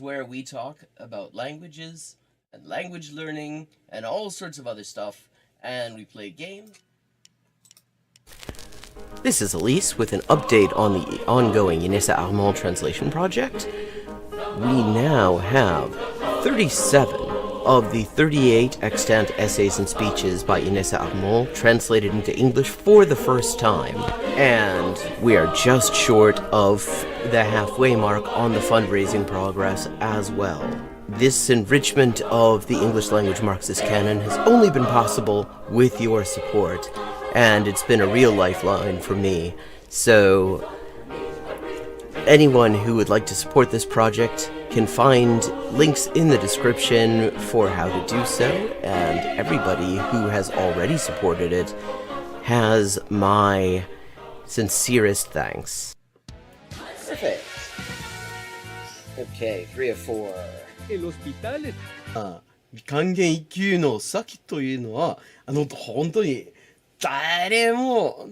where we talk about languages and language learning and all sorts of other stuff, and we play games. This is Elise with an update on the ongoing Inessa Armand translation project. We now have 37 of the 38 extant essays and speeches by Inessa Armand translated into English for the first time, and we are just short of the halfway mark on the fundraising progress as well. This enrichment of the English language Marxist canon has only been possible with your support, and it's been a real lifeline for me. So anyone who would like to support this project can find links in the description for how to do so, and everybody who has already supported it has my sincerest thanks. Perfect. Okay, 3 of 4. El hospital 還元一級の先というのは、本当に誰も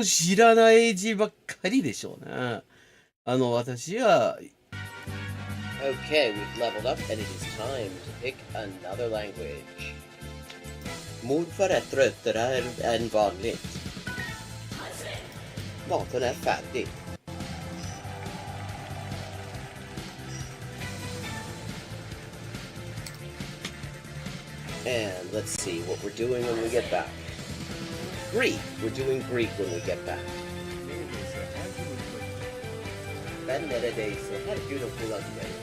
知らない字ばっかりでしょうね。私は Okay, we've leveled up and it is time to pick another language. Mood är tröttare än vanligt. Maten är färdig. And let's see what we're doing when we get back. Greek. We're doing Greek when we get back. Ben neredeyse her gün okula giderim.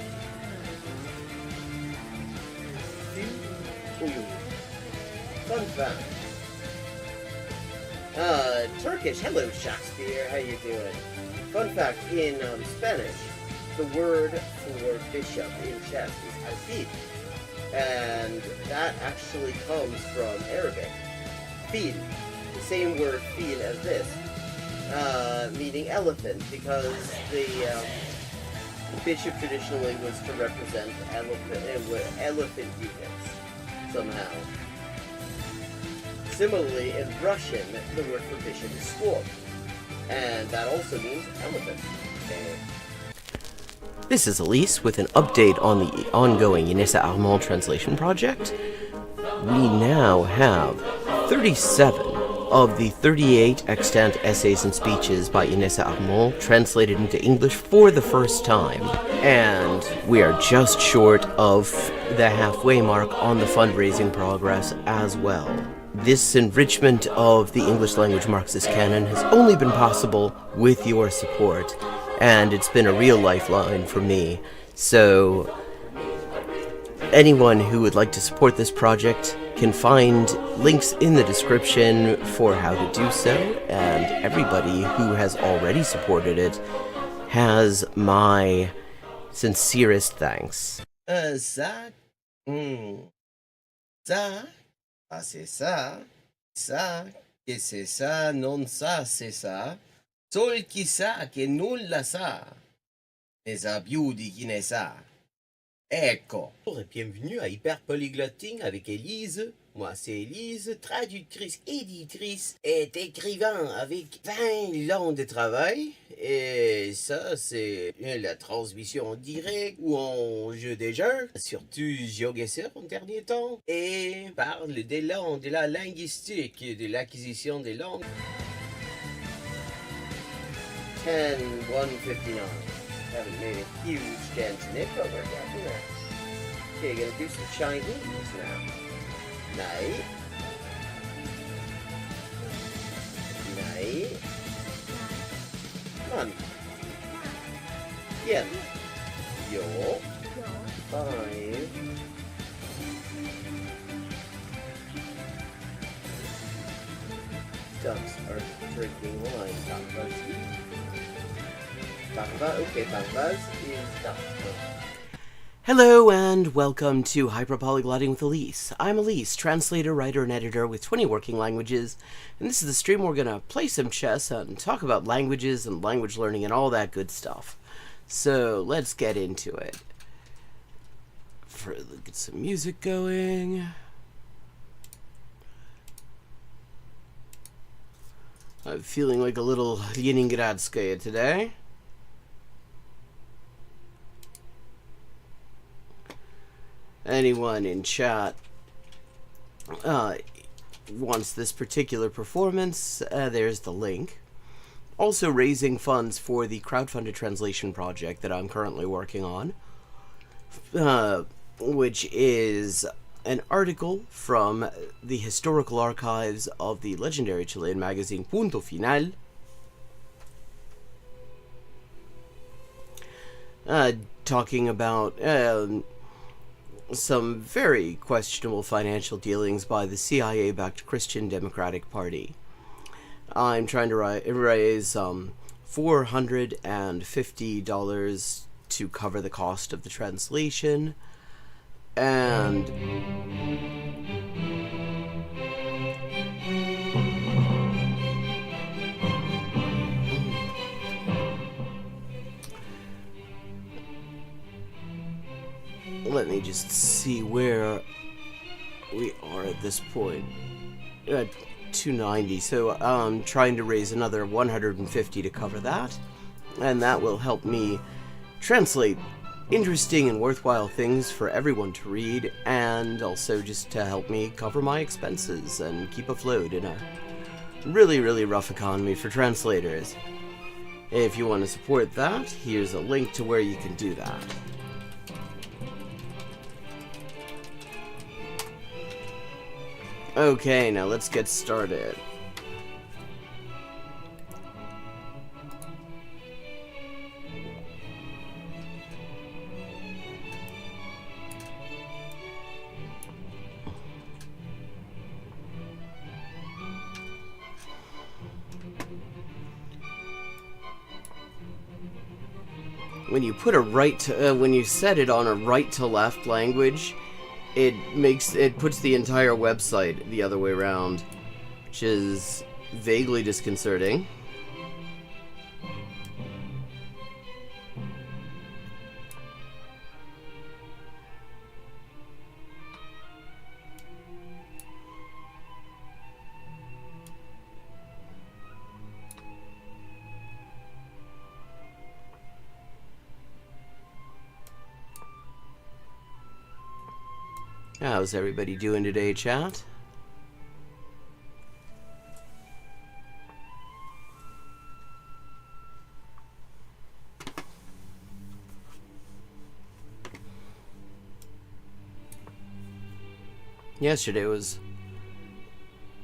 Uyum. Fun fact. Turkish. Hello, Shakespeare. How you doing? Fun fact, in Spanish, the word for bishop in chess is alfil. And that actually comes from Arabic. Fil. The same word fil as this. Meaning elephant, because the bishop traditionally was to represent elephant units somehow. Similarly, in Russian, the word for bishop is sword, and that also means elephant. Okay. This is Elise with an update on the ongoing Inessa Armand translation project. We now have 37 of the 38 extant essays and speeches by Inessa Armand translated into English for the first time, and we are just short of the halfway mark on the fundraising progress as well. This enrichment of the English language Marxist canon has only been possible with your support, and it's been a real lifeline for me. So anyone who would like to support this project can find links in the description for how to do so, and everybody who has already supported it has my sincerest thanks. ça, ça, c'est ça, que c'est ça, non ça, c'est ça. Sol chi sa che nulla sa, ne sa più di chi ne sa. Ecco. Bonjour et bienvenue à Hyper Polyglotting avec Élise. Moi, c'est Élise, traductrice, éditrice et écrivain avec 20 ans de travail. Et ça, c'est la transmission en direct ou en jeu des jeux. Surtout GeoGuessr en dernier temps. Et parle des langues, de la linguistique, de l'acquisition des langues. 10-159. Haven't made a huge dent in it, but we're getting there. Okay, gonna do some Chinese now. Nej. Man. Bien. Yo. 5. Ducks are drinking wine. Farsi. Okay, Farsi is duck. Hello and welcome to Hyperpolyglotting with Elise. I'm Elise, translator, writer, and editor with 20 working languages, and this is the stream where we're going to play some chess and talk about languages and language learning and all that good stuff. So let's get into it. Get some music going. I'm feeling like a little Leningradskaya today. anyone in chat wants this particular performance, there's the link. Also raising funds for the crowdfunded translation project that I'm currently working on, which is an article from the historical archives of the legendary Chilean magazine Punto Final, talking about some very questionable financial dealings by the CIA-backed Christian Democratic Party. I'm trying to raise $450 to cover the cost of the translation, and let me just see where we are at this point. 290, so I'm trying to raise another 150 to cover that, and that will help me translate interesting and worthwhile things for everyone to read, and also just to help me cover my expenses and keep afloat in a really, really rough economy for translators. If you want to support that, here's a link to where you can do that. Okay, now let's get started. When you put a when you set it on a right to left language, it puts the entire website the other way around, which is vaguely disconcerting. How's everybody doing today, chat? Yesterday was,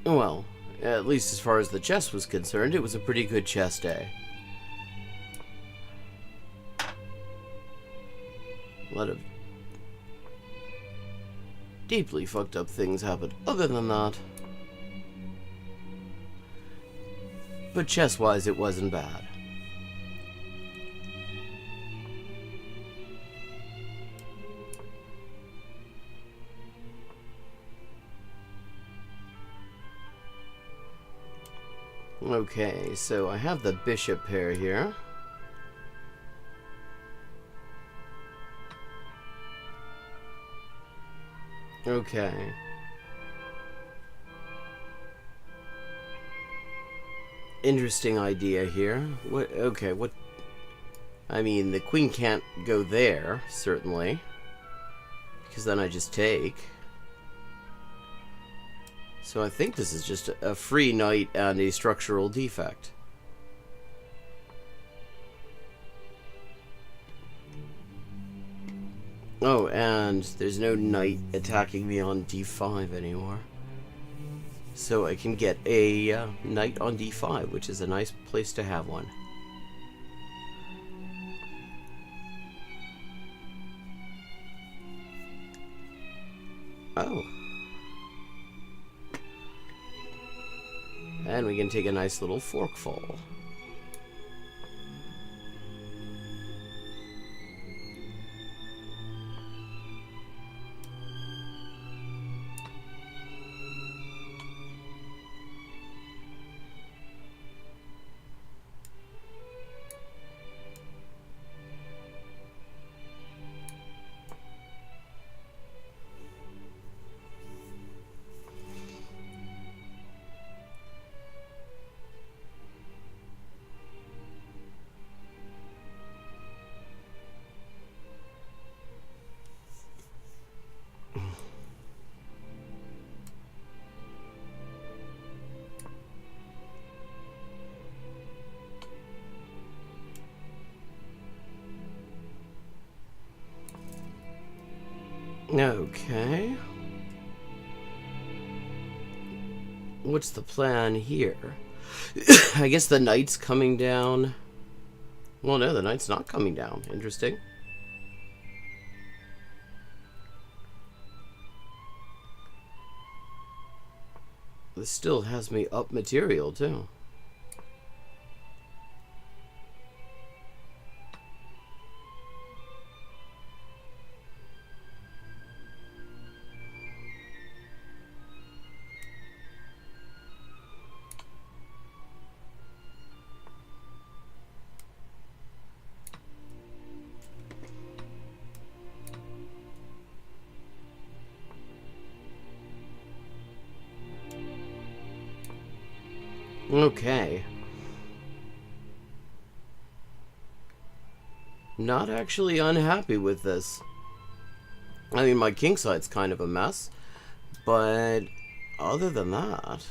well, at least as far as the chess was concerned, it was a pretty good chess day. A lot of deeply fucked up things happened other than that. But chess-wise, it wasn't bad. Okay, so I have the bishop pair here. Okay. Interesting idea here. What? Okay, what? I mean, the queen can't go there, certainly. Because then I just take. So I think this is just a free knight and a structural defect. Oh, and there's no knight attacking me on d5 anymore. So I can get a knight on d5, which is a nice place to have one. Oh. And we can take a nice little forkful. Okay. What's the plan here? I guess the night's coming down. Well, no, the night's not coming down. Interesting. This still has me up material, too. Okay. Not actually unhappy with this. I mean, my king side's kind of a mess, but other than that...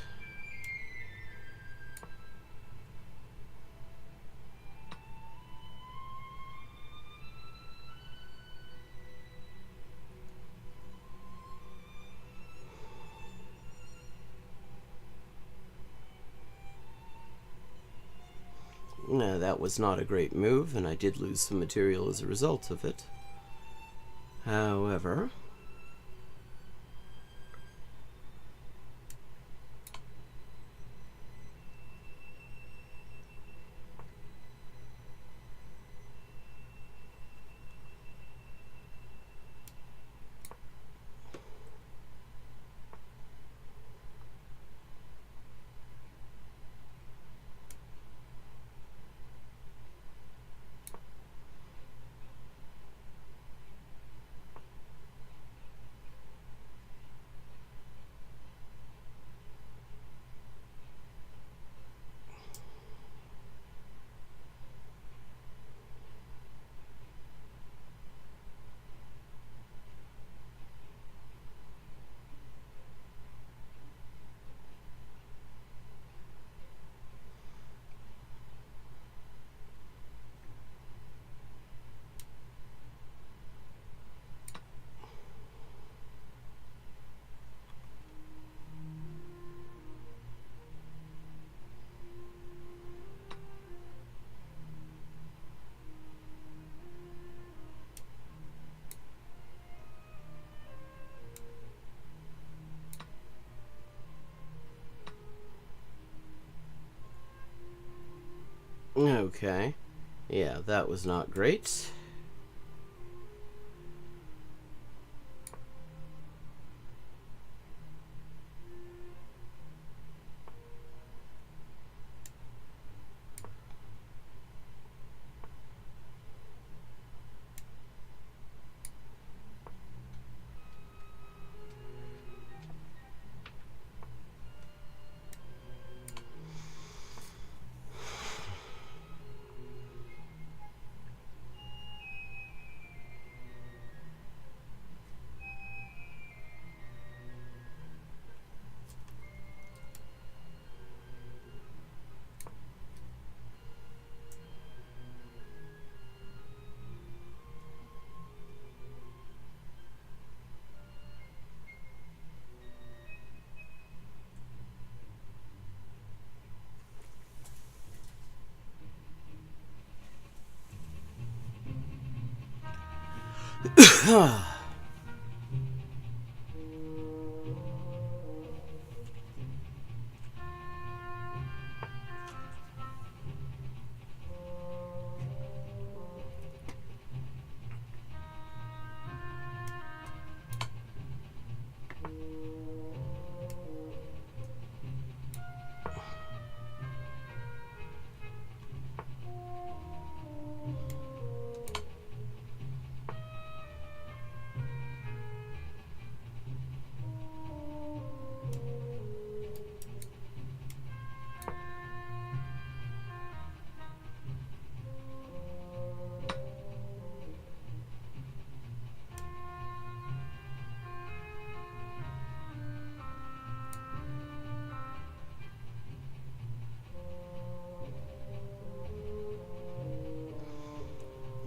that was not a great move, and I did lose some material as a result of it. However... Okay. Yeah, that was not great.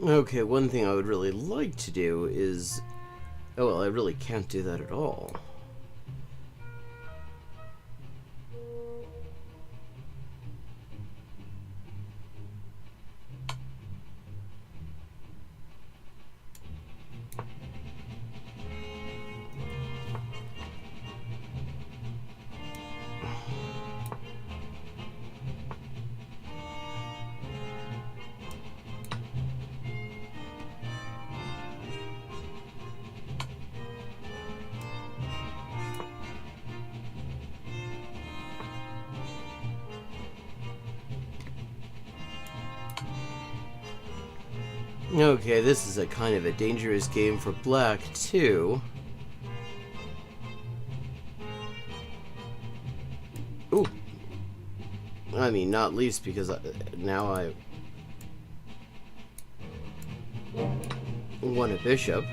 Okay, one thing I would really like to do is Oh, well, I really can't do that at all. Okay, this is a kind of a dangerous game for black, too. Ooh. I mean, not least because now I won a bishop.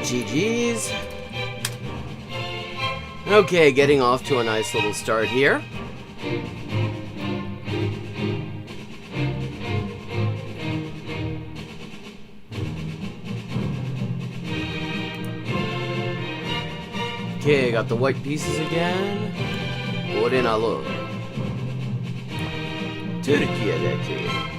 GG's. Okay, getting off to a nice little start here. Okay, got the white pieces again. Orin alır. Türkiye'deki.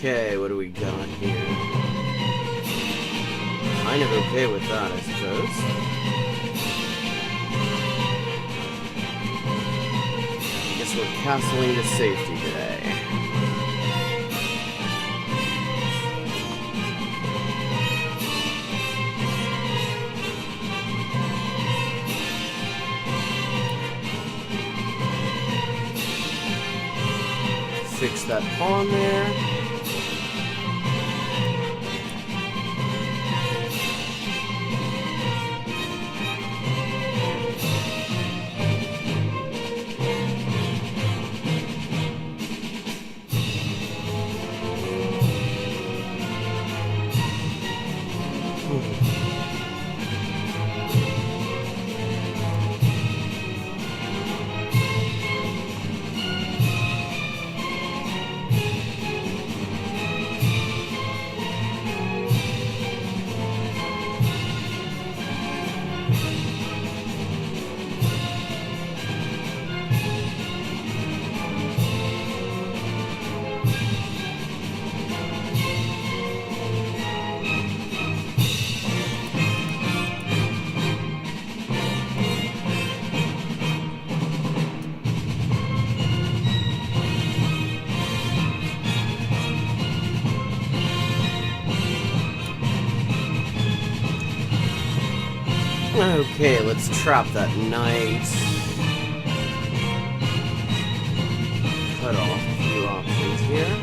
Okay, what do we got here? Kind of okay with that, I suppose. Guess we're castling to safety today. Fix that pawn there. Okay, let's trap that knight. Cut off a few options here.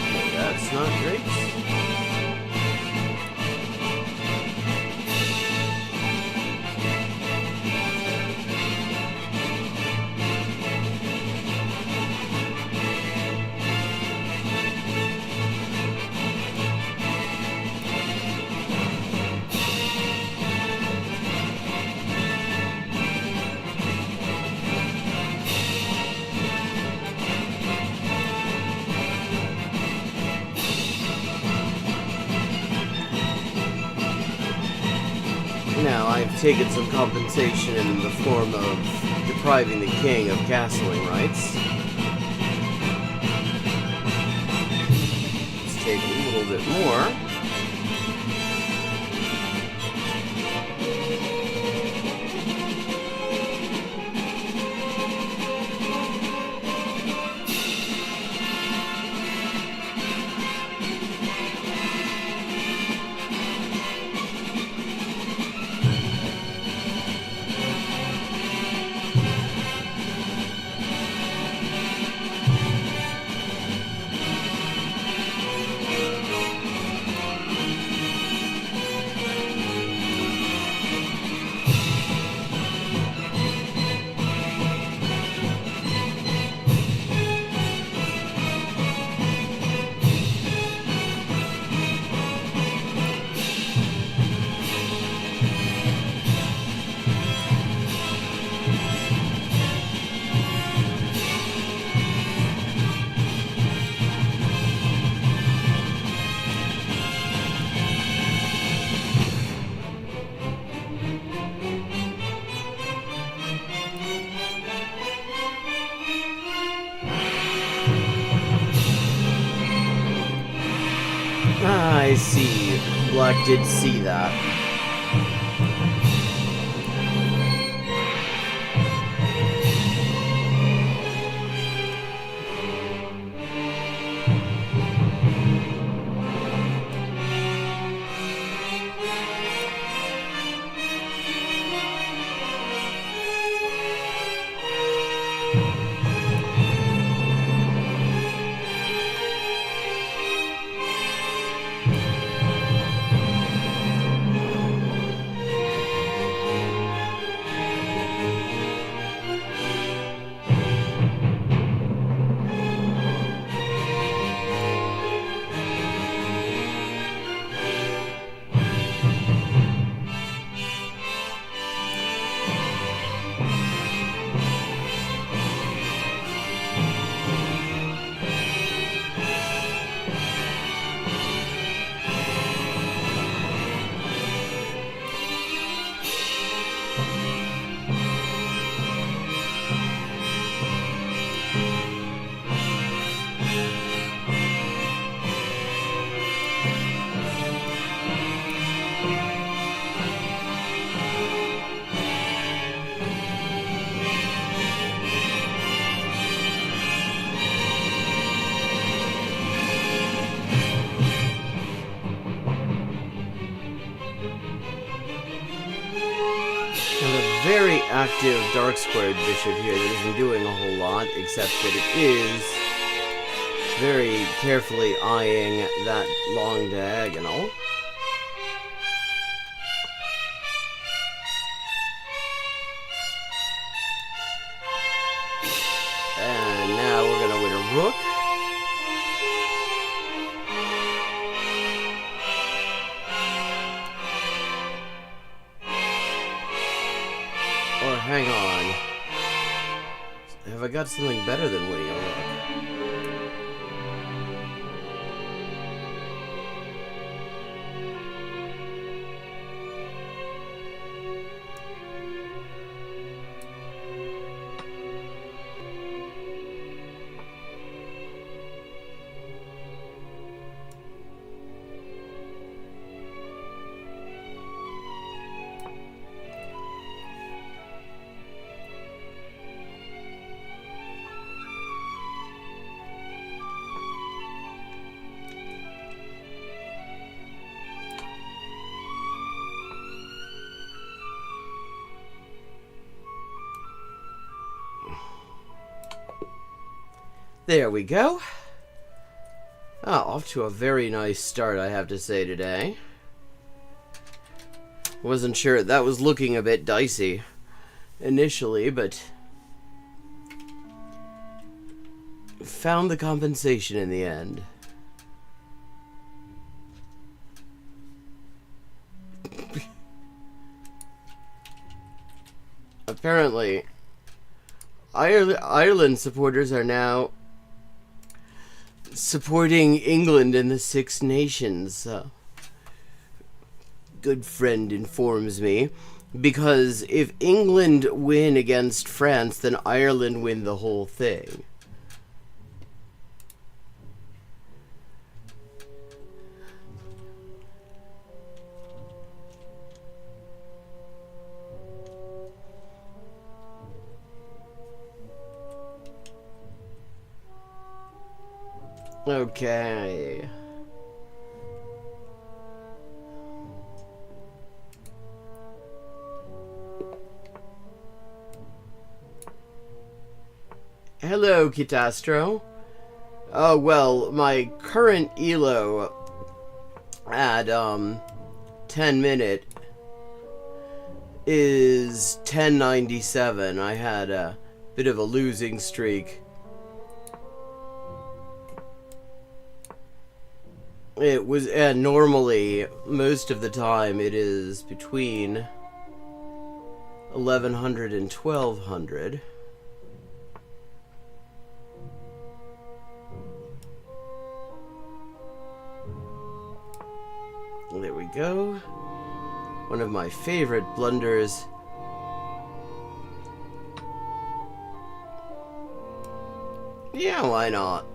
Okay, that's not great. Now, I've taken some compensation in the form of depriving the king of castling rights. Let's take a little bit more. I see. Black did see that. Very active dark squared bishop here that isn't doing a whole lot, except that it is very carefully eyeing that long diagonal. And now we're going to win a rook. Or hang on. Have I got something better than winning a rook? There we go. Ah, off to a very nice start, I have to say, today. Wasn't sure. That was looking a bit dicey initially, but found the compensation in the end. Apparently, Ireland supporters are now supporting England in the Six Nations. Good friend informs me, because if England win against France, then Ireland win the whole thing. Okay. Hello, Kitastro. Oh, well, my current ELO at, 10 minute is 1097. I had a bit of a losing streak. It was, and normally, most of the time, it is between 1100 and 1200. There we go. One of my favorite blunders. Yeah, why not?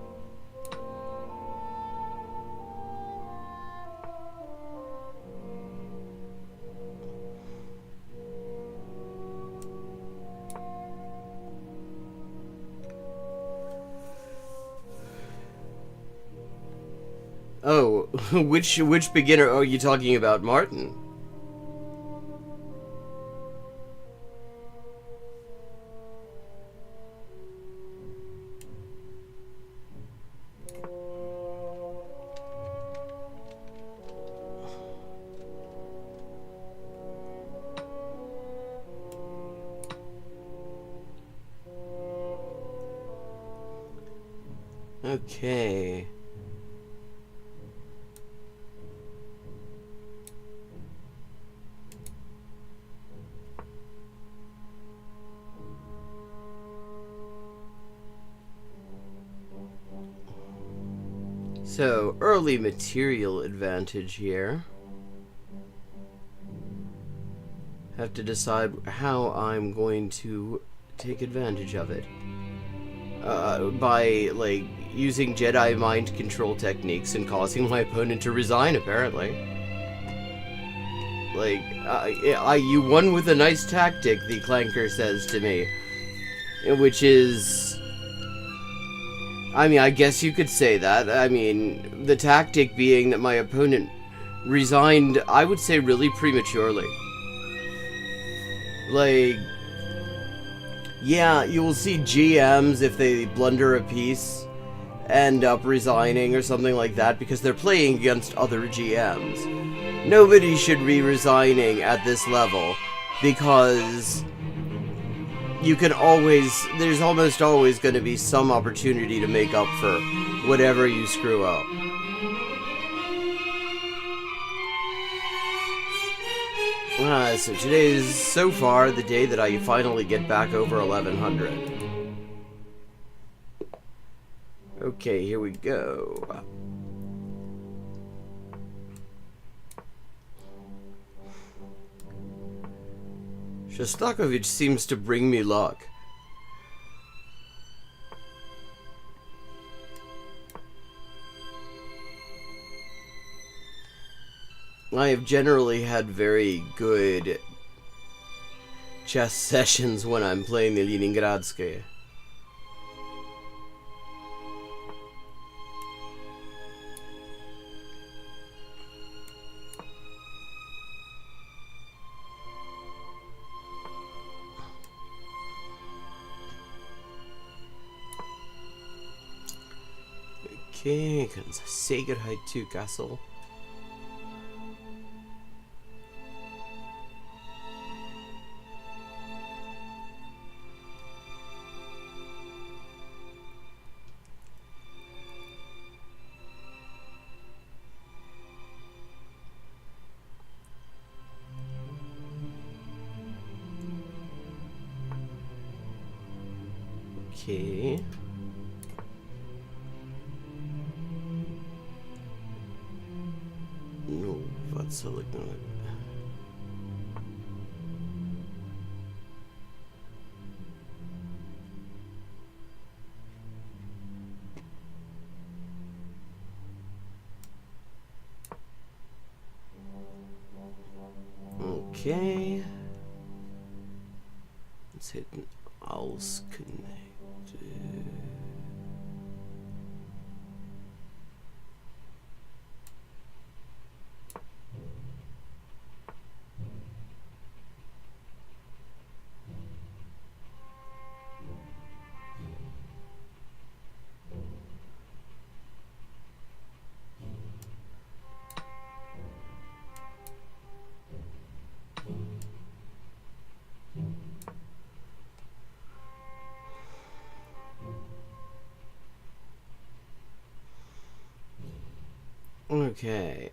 Oh, which beginner are you talking about, Martin? Okay. So, early material advantage here. Have to decide how I'm going to take advantage of it. By, like, using Jedi mind control techniques and causing my opponent to resign, apparently. Like, you won with a nice tactic, the Clanker says to me. Which is... I mean, I guess you could say that. I mean, the tactic being that my opponent resigned, I would say, really prematurely. Like, yeah, you will see GMs, if they blunder a piece, end up resigning or something like that because they're playing against other GMs. Nobody should be resigning at this level because you can always, there's almost always going to be some opportunity to make up for whatever you screw up. So today is so far the day that I finally get back over 1100. Okay, here we go. Shostakovich seems to bring me luck. I have generally had very good chess sessions when I'm playing the Leningradskaya. Okay, ganz Sicherheit to Castle. Okay. No, wat zal ik nou... Okay. Let's hit an als connected. Okay.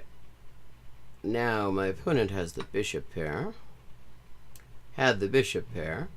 Now my opponent has the bishop pair. Had the bishop pair.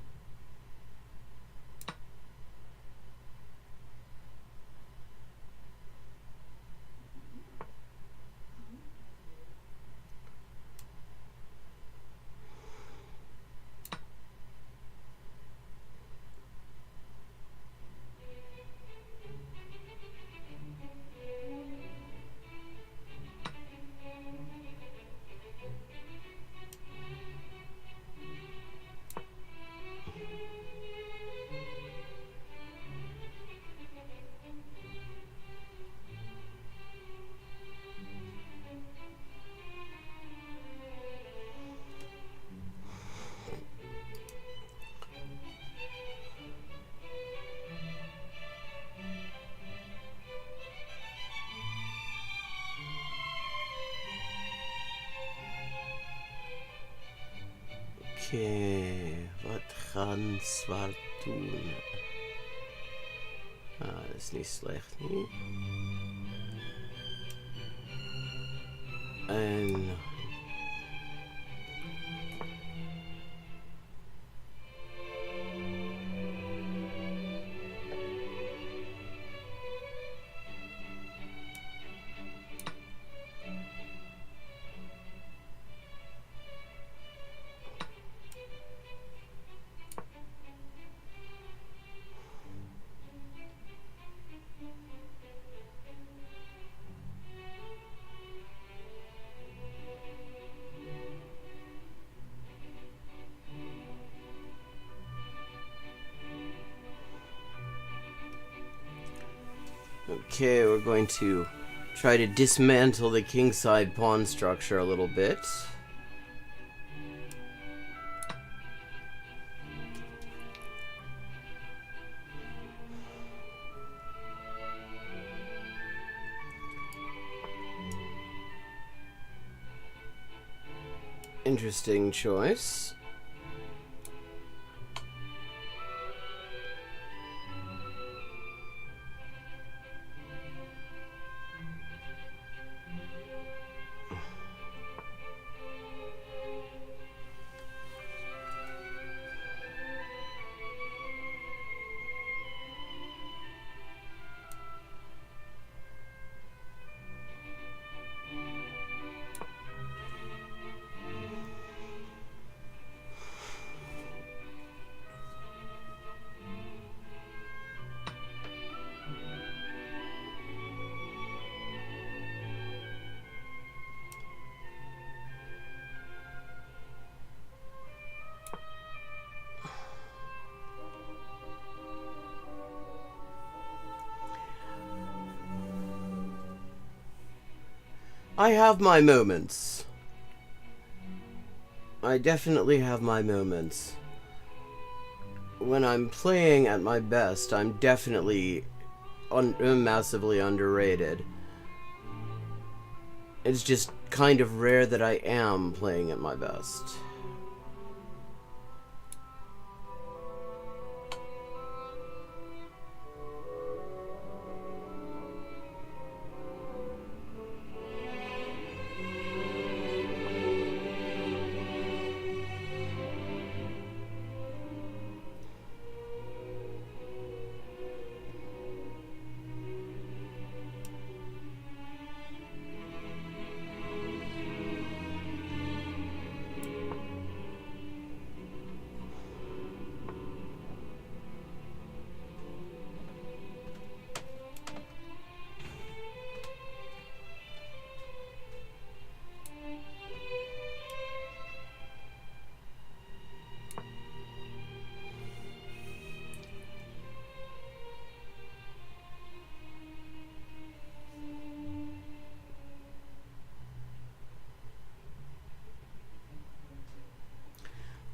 Okay, wat gaan zwart doen? Ah, dat is niet slecht, niet? En... Okay, we're going to try to dismantle the kingside pawn structure a little bit. Interesting choice. I have my moments. I definitely have my moments. When I'm playing at my best, I'm definitely massively underrated. It's just kind of rare that I am playing at my best.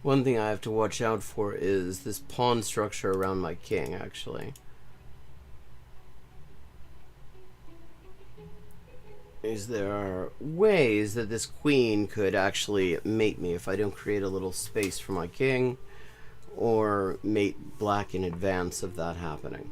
One thing I have to watch out for is this pawn structure around my king, actually. There are ways that this queen could actually mate me if I don't create a little space for my king, or mate black in advance of that happening.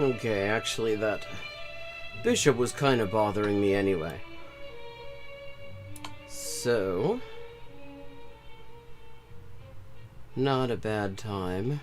Okay, actually that bishop was kind of bothering me anyway. So, not a bad time.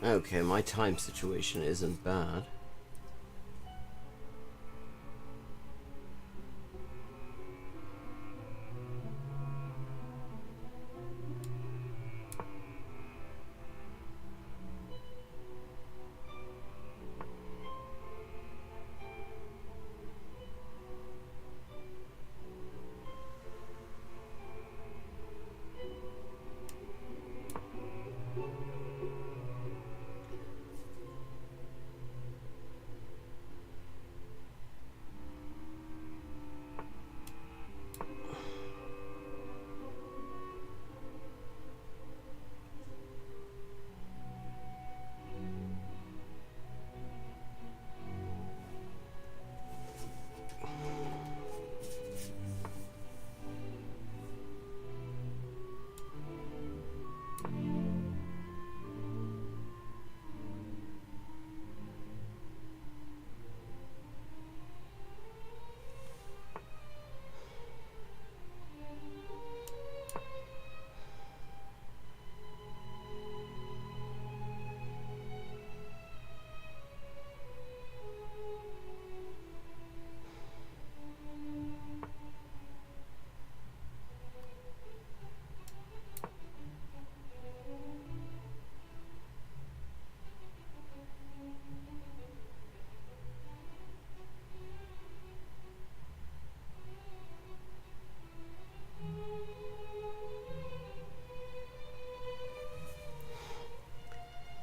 Okay, my time situation isn't bad.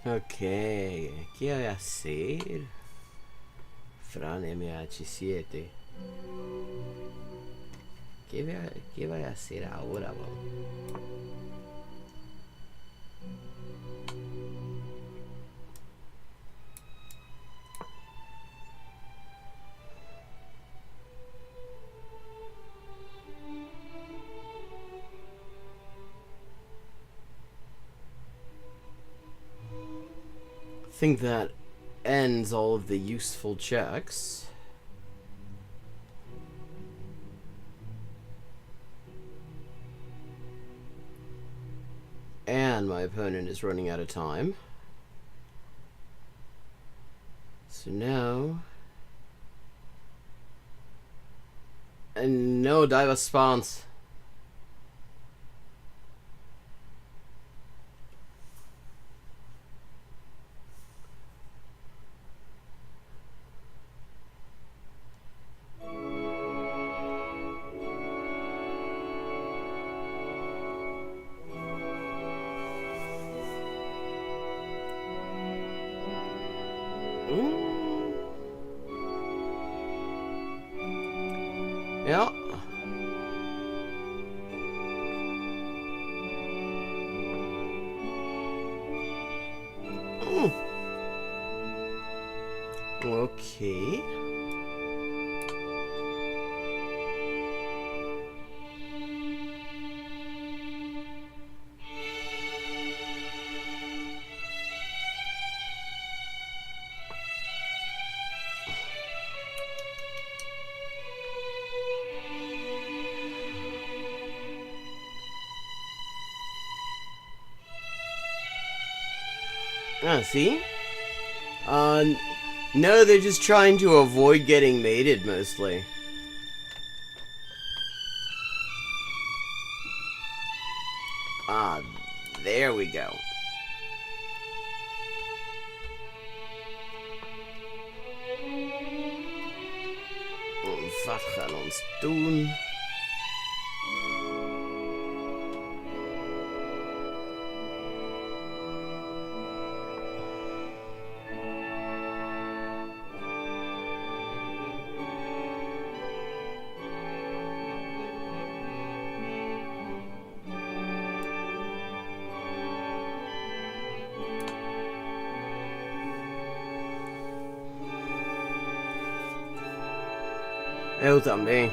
Ok, ¿qué voy a hacer? Fran MH7. ¿Qué voy a hacer ahora, bro? I think that ends all of the useful checks. And my opponent is running out of time. So now... And no dive spawns. Ja. Okay. Ah, see? No, they're just trying to avoid getting mated, mostly. Ah, there we go. Wat gaan we ons doen? Eu também.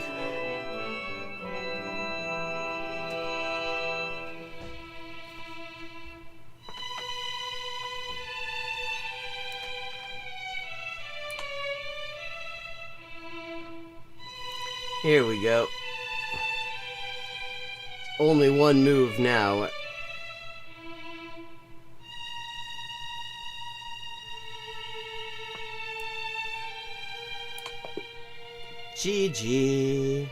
Here we go. Only one move now. GG.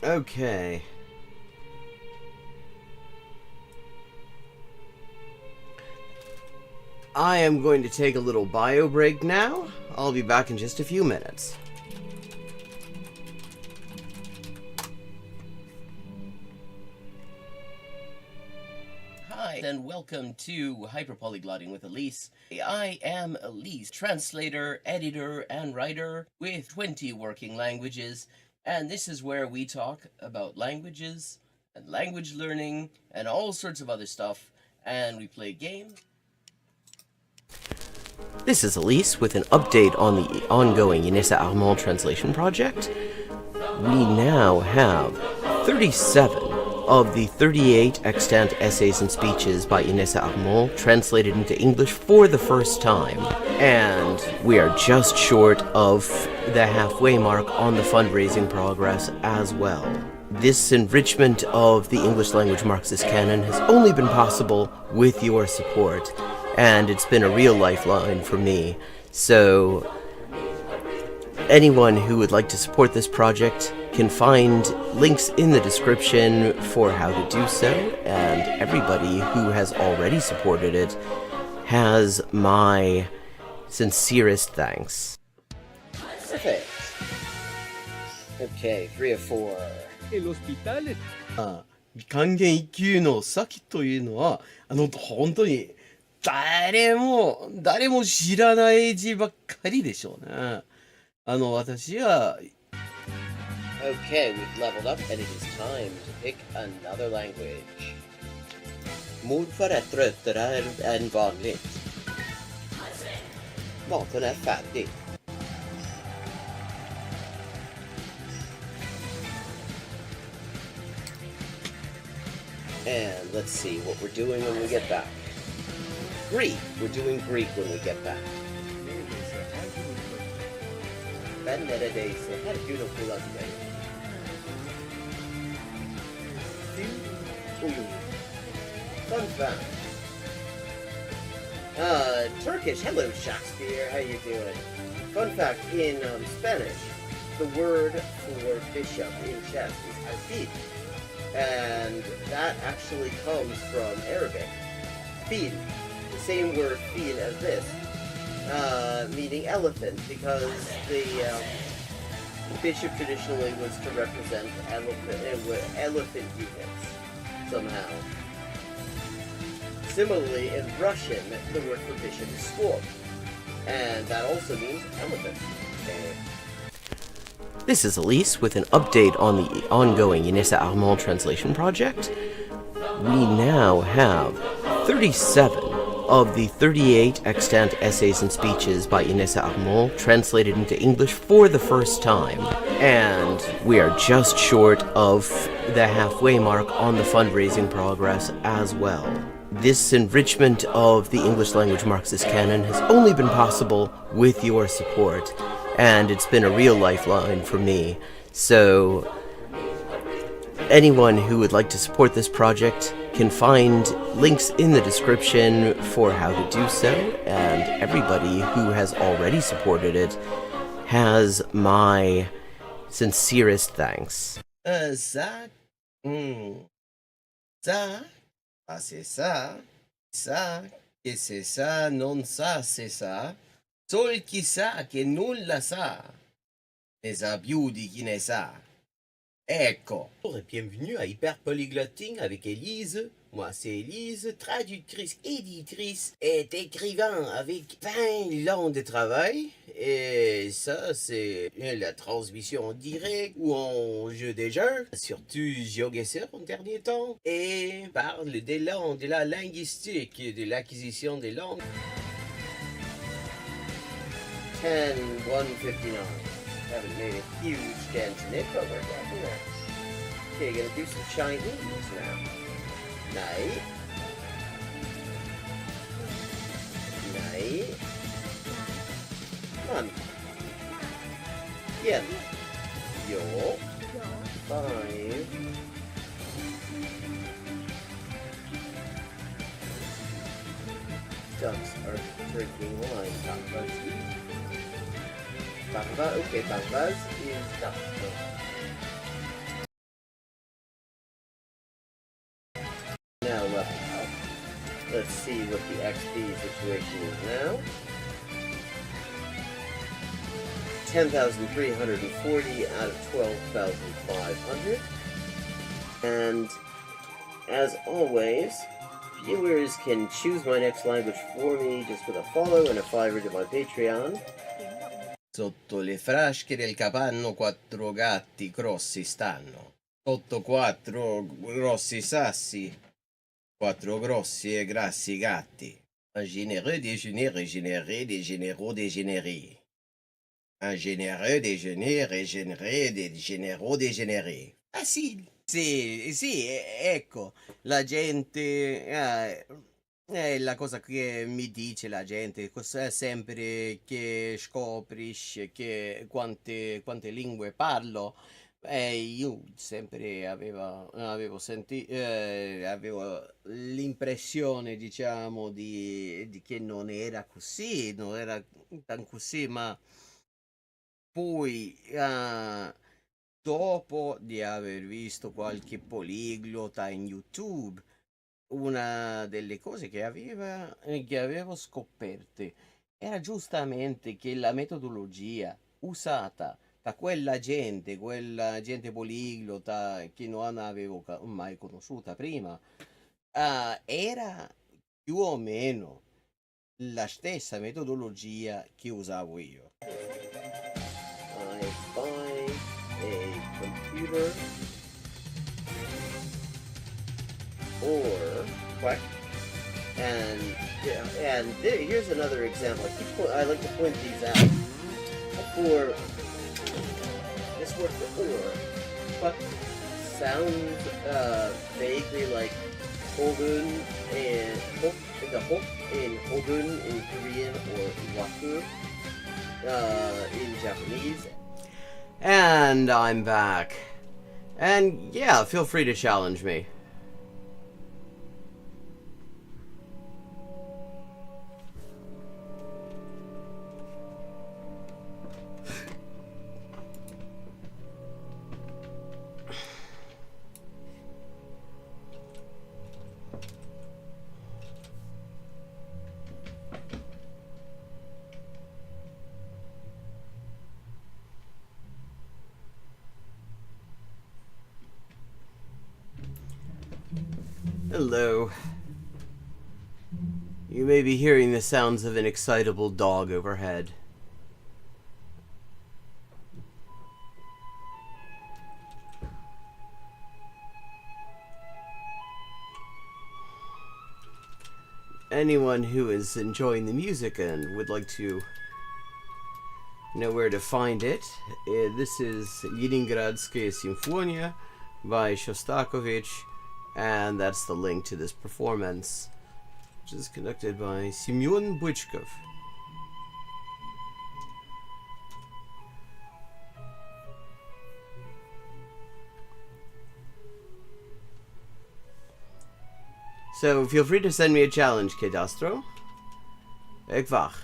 Okay. I am going to take a little bio break now. I'll be back in just a few minutes. Hi, and welcome to Hyperpolyglotting with Elise. I am Elise, translator, editor, and writer with 20 working languages, and this is where we talk about languages and language learning and all sorts of other stuff, and we play games. This is Elise with an update on the ongoing Inessa Armand translation project. We now have 37 of the 38 extant essays and speeches by Inessa Armand translated into English for the first time. And we are just short of the halfway mark on the fundraising progress as well. This enrichment of the English language Marxist canon has only been possible with your support, and it's been a real lifeline for me. So anyone who would like to support this project can find links in the description for how to do so, and everybody who has already supported it has my sincerest thanks. Perfect. Okay, 3 of 4. El hospital 還元一級の先というのは本当に誰も知らない字ばっかりでしょうね。私は Okay, we've leveled up and it is time to pick another language. Mord är tröttare än vanligt. Maten är färdig. And let's see what we're doing when we get back. Greek. We're doing Greek when we get back. Ben neredeyse her gün okuldayım. Fun fact. Turkish. Hello, Shakespeare. How you doing? Fun fact, in Spanish, the word for bishop in chess is alfil. And that actually comes from Arabic. Fil. The same word fil as this. Meaning elephant, because the bishop traditionally was to represent elephant units somehow. Similarly, in Russian, the word for bishop is skor, and that also means elephant. Okay. This is Elise with an update on the ongoing Inessa Armand translation project. We now have 37 of the 38 extant essays and speeches by Inessa Armand translated into English for the first time, and we are just short of the halfway mark on the fundraising progress as well. This enrichment of the English language Marxist canon has only been possible with your support, and it's been a real lifeline for me. So anyone who would like to support this project can find links in the description for how to do so, and everybody who has already supported it has my sincerest thanks. Ça, c'est ça, che c'est ça, non ça, c'est ça. Sol chi sa che nulla sa, ne sa più di chi ne sa. Ecco. Bonjour et bienvenue à Hyperpolyglotting avec Élise. Moi, c'est Élise, traductrice, éditrice et écrivain avec 20 ans de travail. Et ça, c'est la transmission en direct ou en jeu des jeux, surtout GeoGuessr en dernier temps. Et parle des langues, de la linguistique, de l'acquisition des langues. 10-159. Haven't made a huge dent in it, but we're getting there. Okay, gonna do some Chinese now. Nej. Come on. Yeah. Yo. 5. ducks are drinking wine. Parvati. Okay, Parvaz is duck. Now level up. Let's see what the XP situation is now. 10,340 out of 12,500. And as always, viewers can choose my next language for me just with a follow and a $5 to my Patreon. Sotto le frasche del capanno 4 gatti grossi stanno. Sotto 4 grossi sassi, 4 grossi e grassi gatti. Un généreux déjeuner régénéré des généraux dégénérés. Un généreux déjeuner régénéré des généraux dégénérés. Facile. Sì, ecco, la gente è la cosa che mi dice la gente, sempre che scoprisci che quante lingue parlo, io sempre avevo l'impressione, diciamo, di che non era così, non era tan così, ma poi, dopo di aver visto qualche poliglota in YouTube, una delle cose che avevo scoperte era giustamente che la metodologia usata da quella gente poliglota che non avevo mai conosciuta prima, era più o meno la stessa metodologia che usavo io. I buy a computer or what? And here's another example. I like to point these out. For this word for or sounds vaguely like Hogun and the Hok in Hogun in Korean or Waku in Japanese. And I'm back. And yeah, feel free to challenge me. Hello. You may be hearing the sounds of an excitable dog overhead. Anyone who is enjoying the music and would like to know where to find it, this is Leningradskaya Symfonia by Shostakovich, and that's the link to this performance, which is conducted by Semyon Bычkov. So feel free to send me a challenge, Kedastro. Ekvach.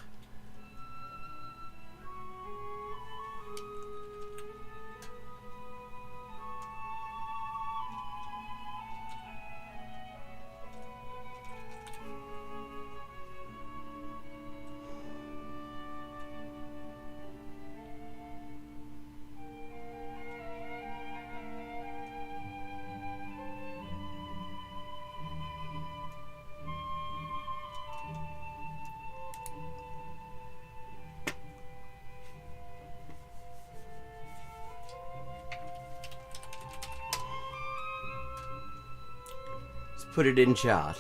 Put it in chat.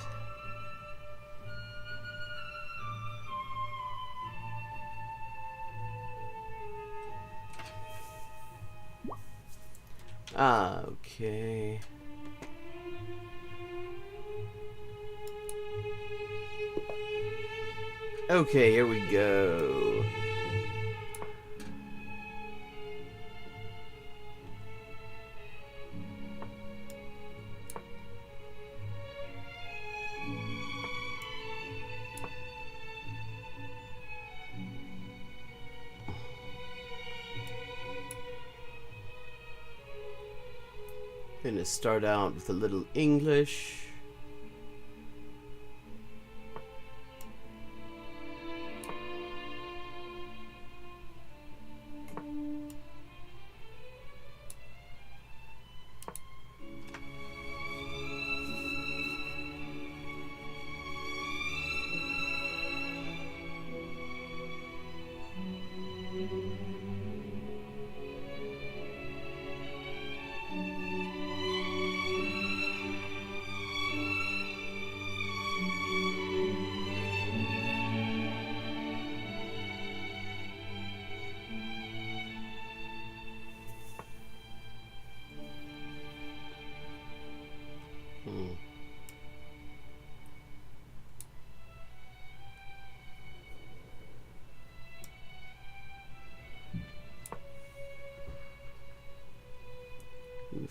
Okay. Okay, here we go. Gonna start out with a little English.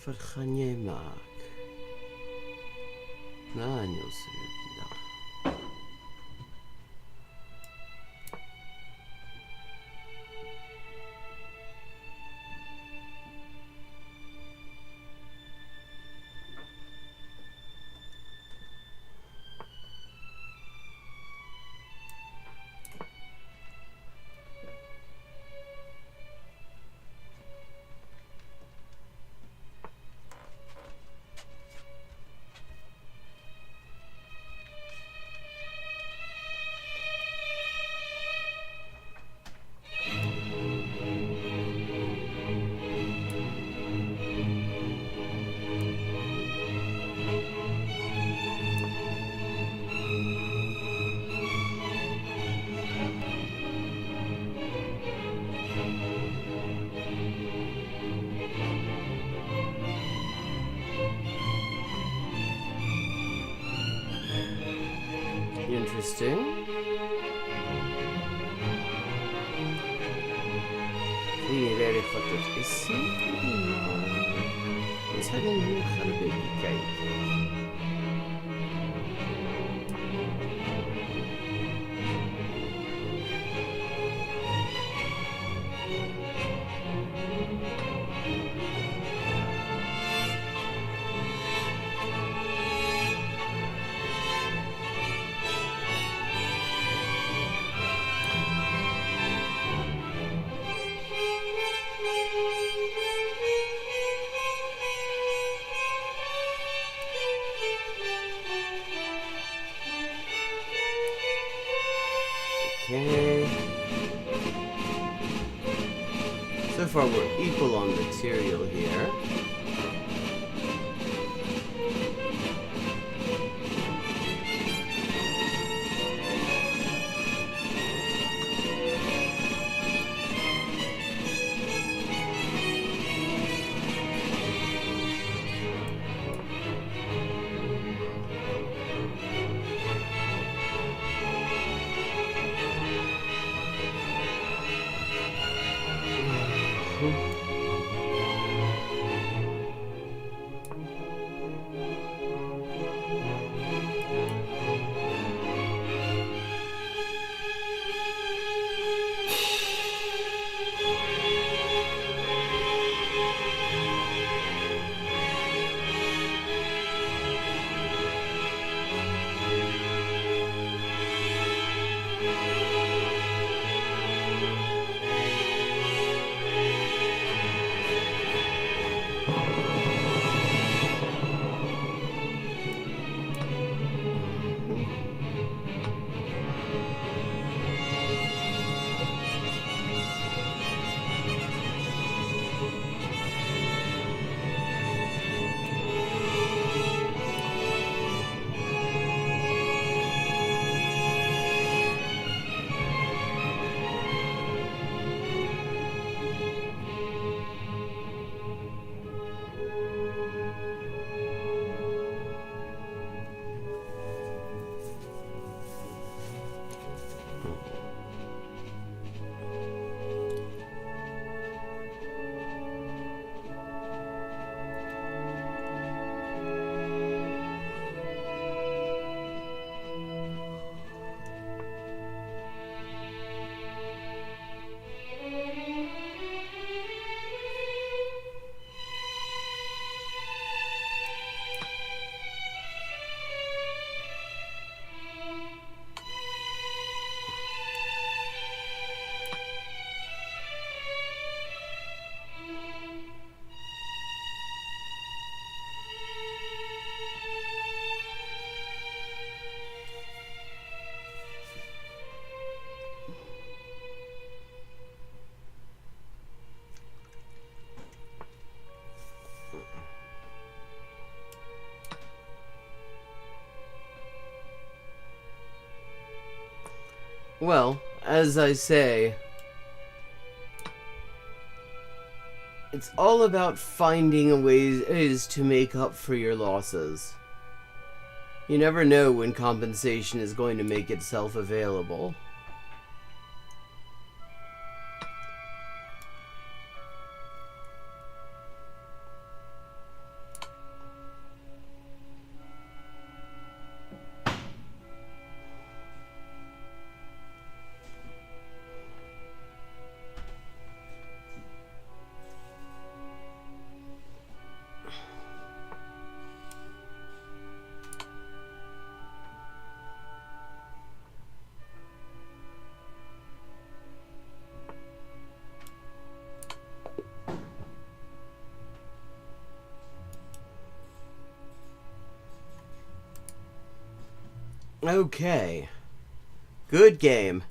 Farchanie mak. Naniósł gila. Interesting. Fini very fattat issi. Let's have a new baby cake. Okay. So far we're equal on material here. Well, as I say, it's all about finding ways to make up for your losses. You never know when compensation is going to make itself available. Okay. Good game.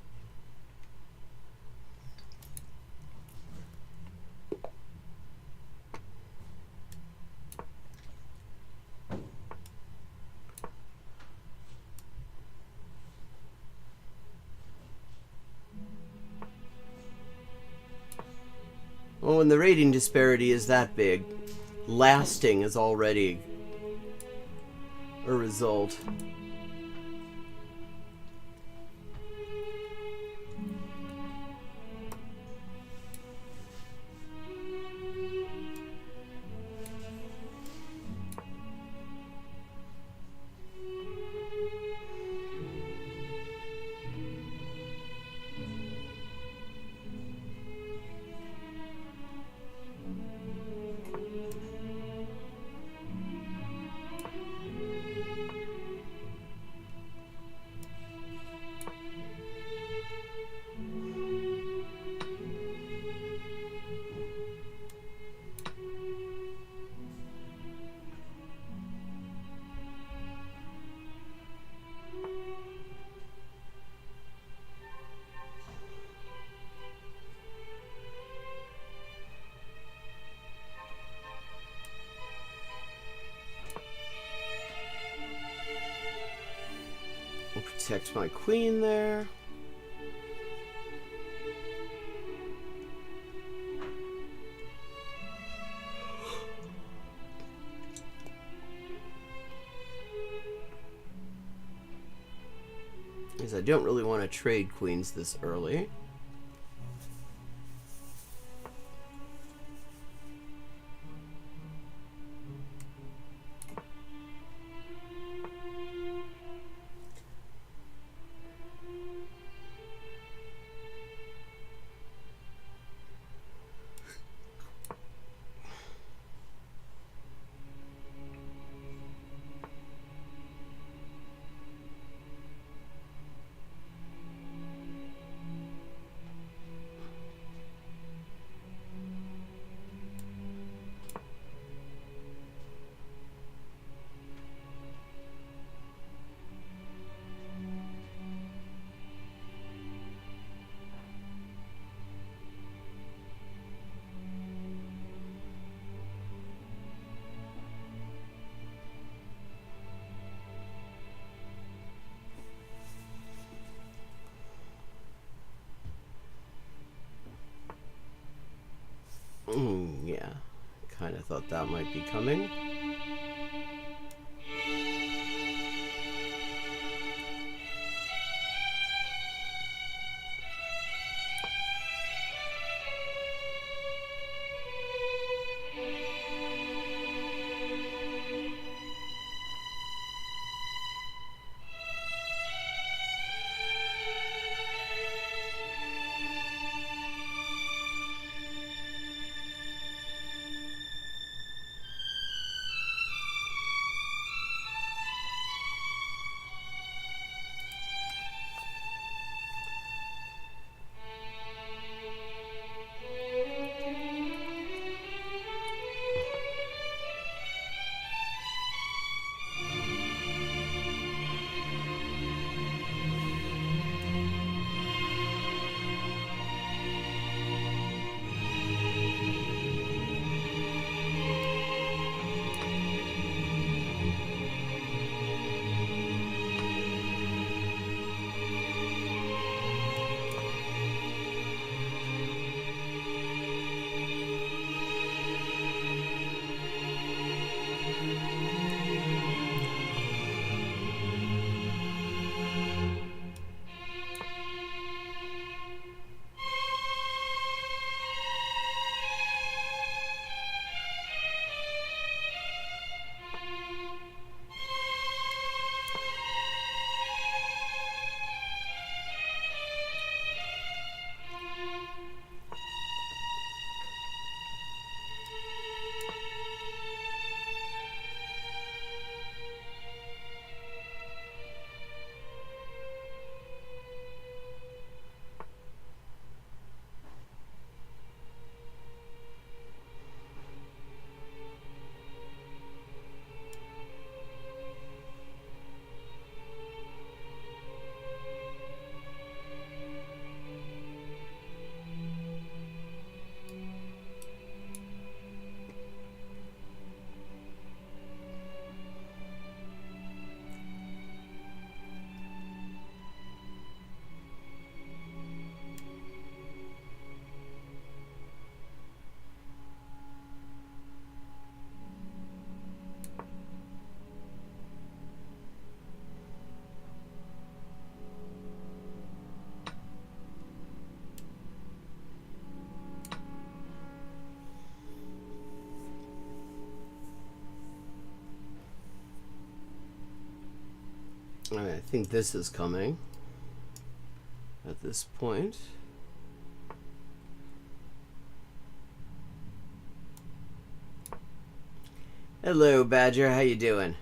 Well, when the rating disparity is that big, lasting is already a result. I'll protect my queen there. Because I don't really want to trade queens this early. Yeah, kind of thought that might be coming. I think this is coming at this point. Hello, Badger. How you doing?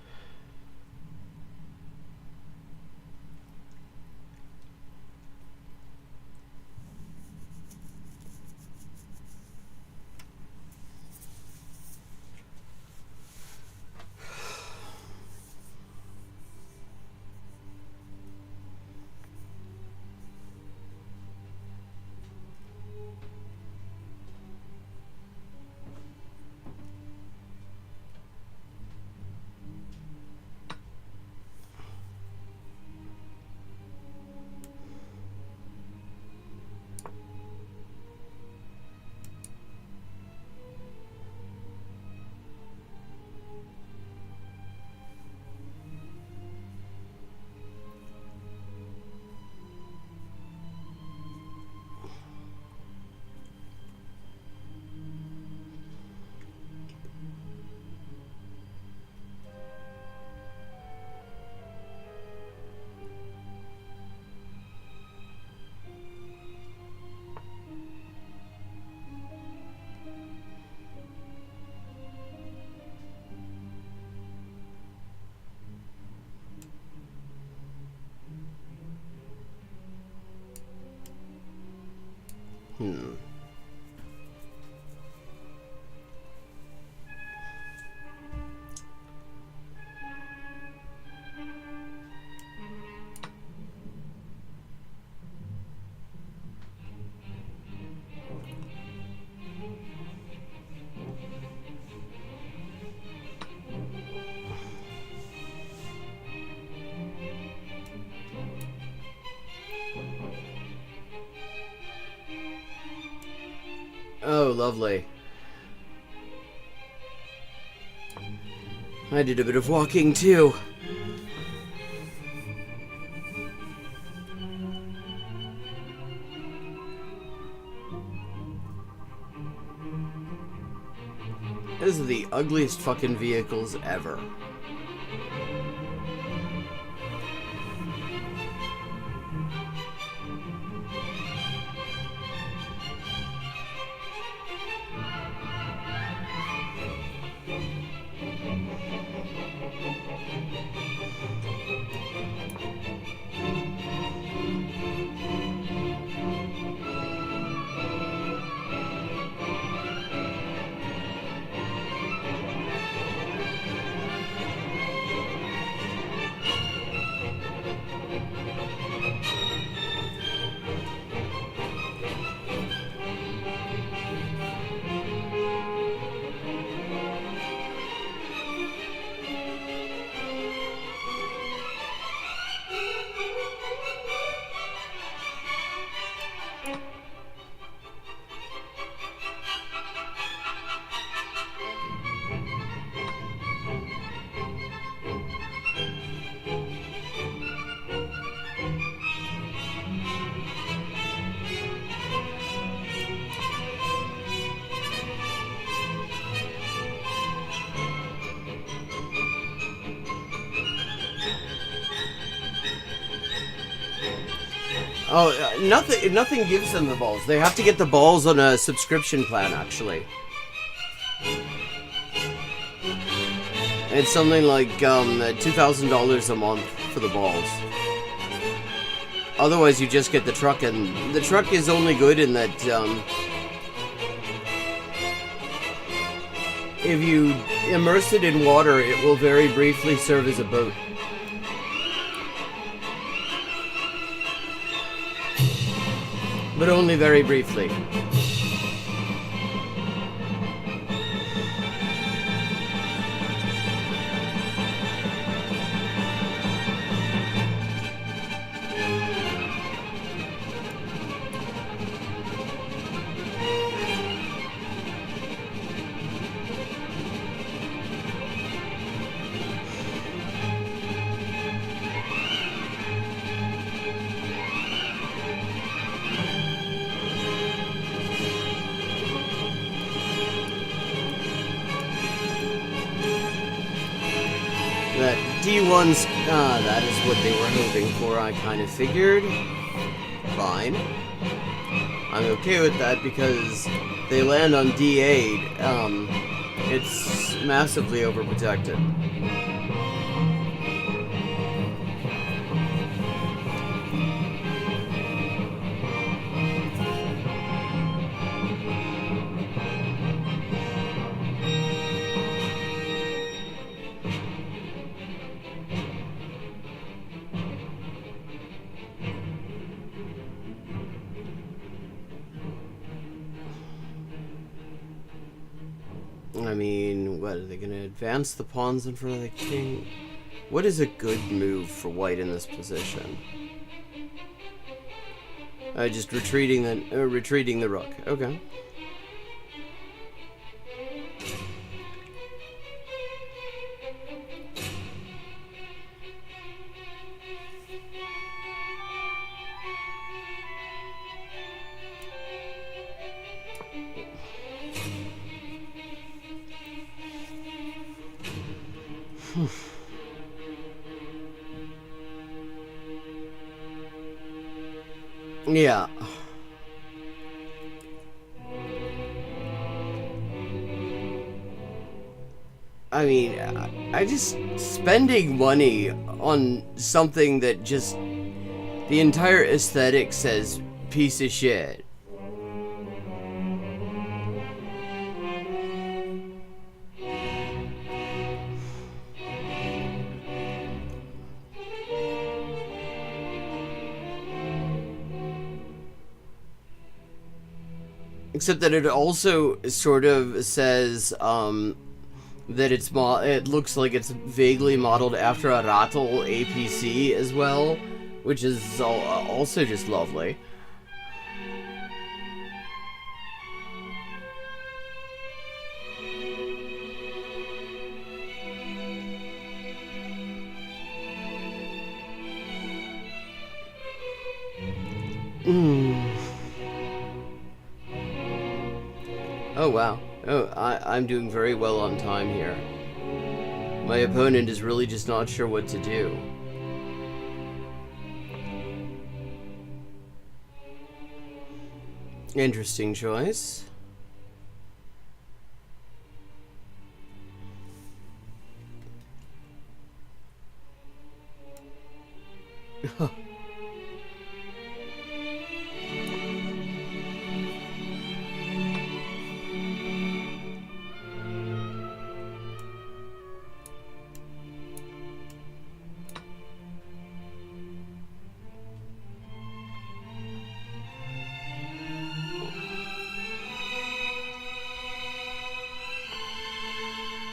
Oh, lovely. I did a bit of walking too. Those are the ugliest fucking vehicles ever. Oh, nothing gives them the balls. They have to get the balls on a subscription plan, actually. It's something like $2,000 a month for the balls. Otherwise, you just get the truck, and the truck is only good in that if you immerse it in water, it will very briefly serve as a boat. But only very briefly. D1's, that is what they were hoping for, I kind of figured. Fine. I'm okay with that because they land on D8, it's massively overprotected. I mean, what, are they going to advance the pawns in front of the king? What is a good move for white in this position? Just retreating the rook. Okay. Yeah. I mean, I just spending money on something that just the entire aesthetic says piece of shit. Except that it also sort of says that it looks like it's vaguely modeled after a Rattle APC as well, which is also just lovely. Oh wow. Oh, I'm doing very well on time here. My opponent is really just not sure what to do. Interesting choice.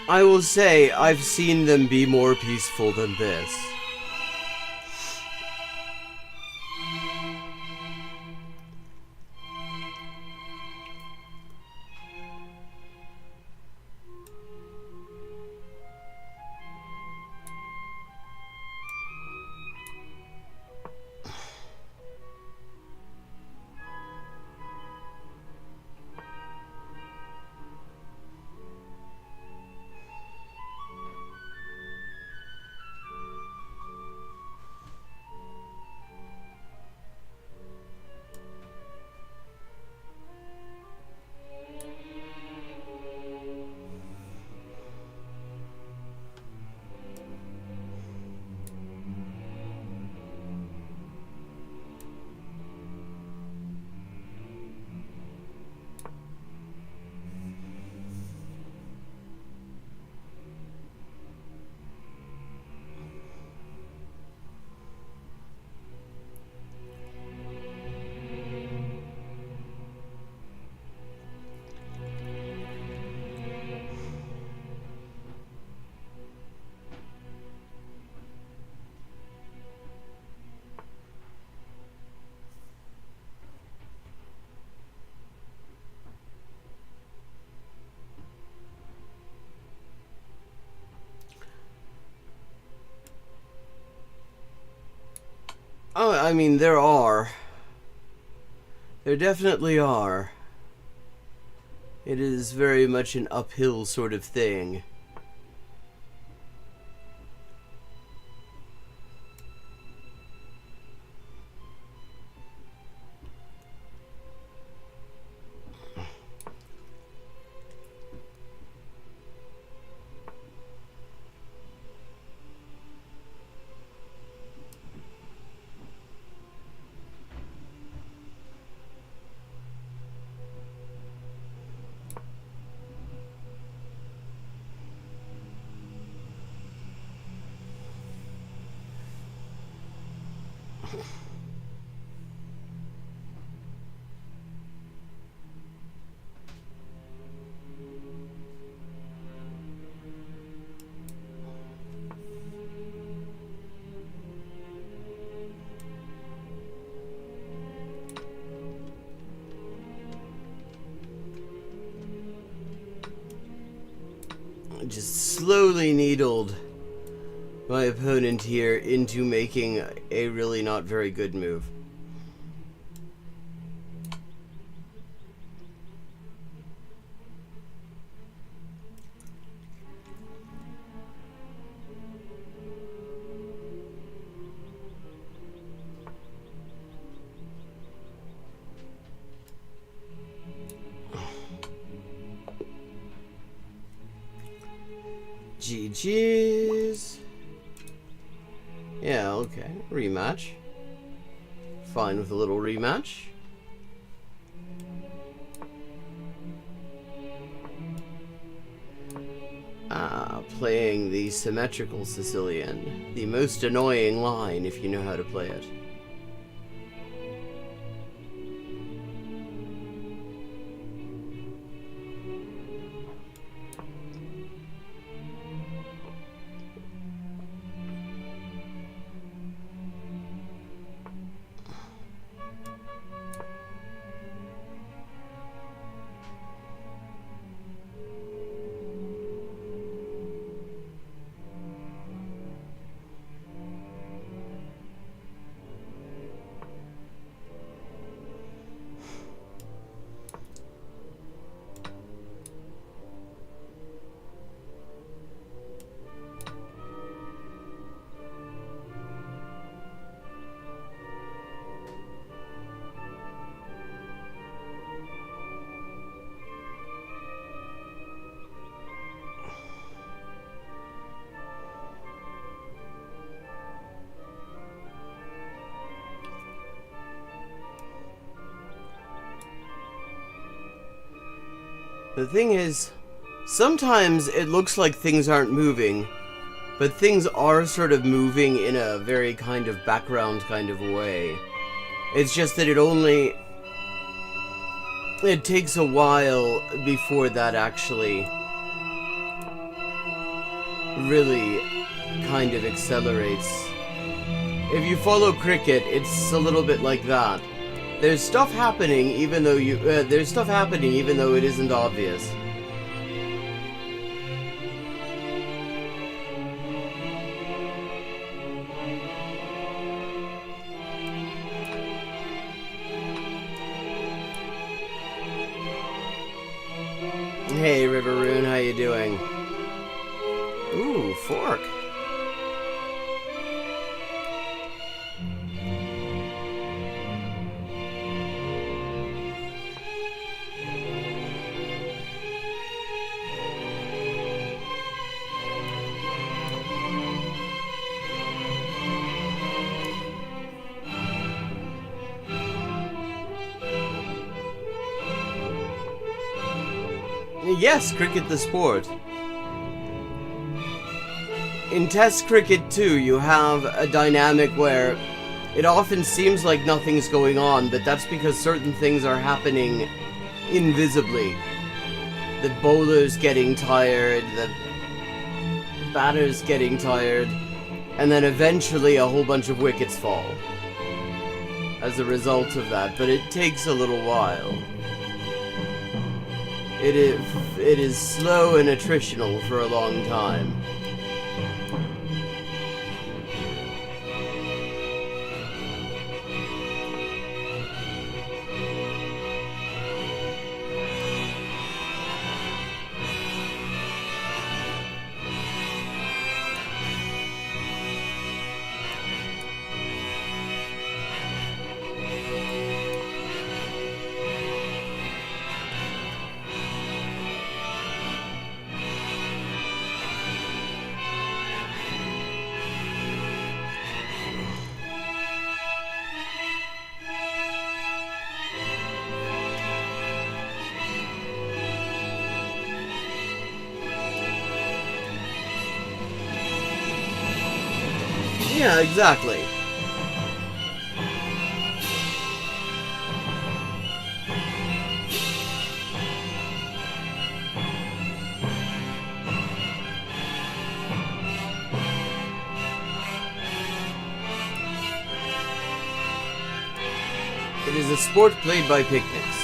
I will say, I've seen them be more peaceful than this. Oh, I mean, there are. There definitely are. It is very much an uphill sort of thing. Just slowly needled my opponent here into making a really not very good move. GG's. Yeah, okay. Rematch. Fine with a little rematch. Playing the symmetrical Sicilian. The most annoying line if you know how to play it. The thing is, sometimes it looks like things aren't moving, but things are sort of moving in a very kind of background kind of way. It's just that it takes a while before that actually really kind of accelerates. If you follow cricket, it's a little bit like that. There's stuff happening even though it isn't obvious. Hey Riveroon, how you doing? Ooh, fork. Yes, cricket the sport. In Test cricket too, you have a dynamic where it often seems like nothing's going on, but that's because certain things are happening invisibly. The bowler's getting tired, the batter's getting tired, and then eventually a whole bunch of wickets fall as a result of that, but it takes a little while. It is slow and attritional for a long time. Yeah, exactly. a sport played by picnics.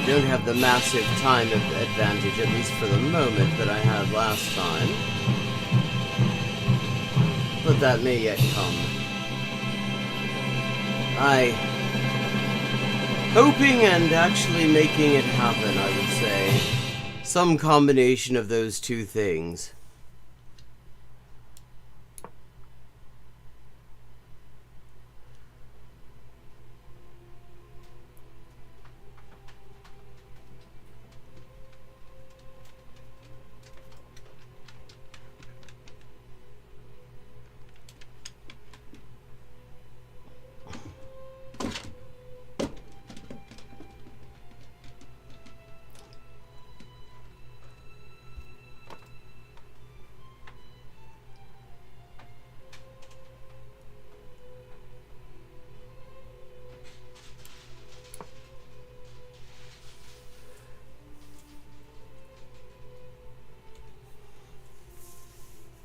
Don't have the massive time advantage, at least for the moment, that I had last time. But that may yet come. Hoping and actually making it happen, I would say. Some combination of those two things.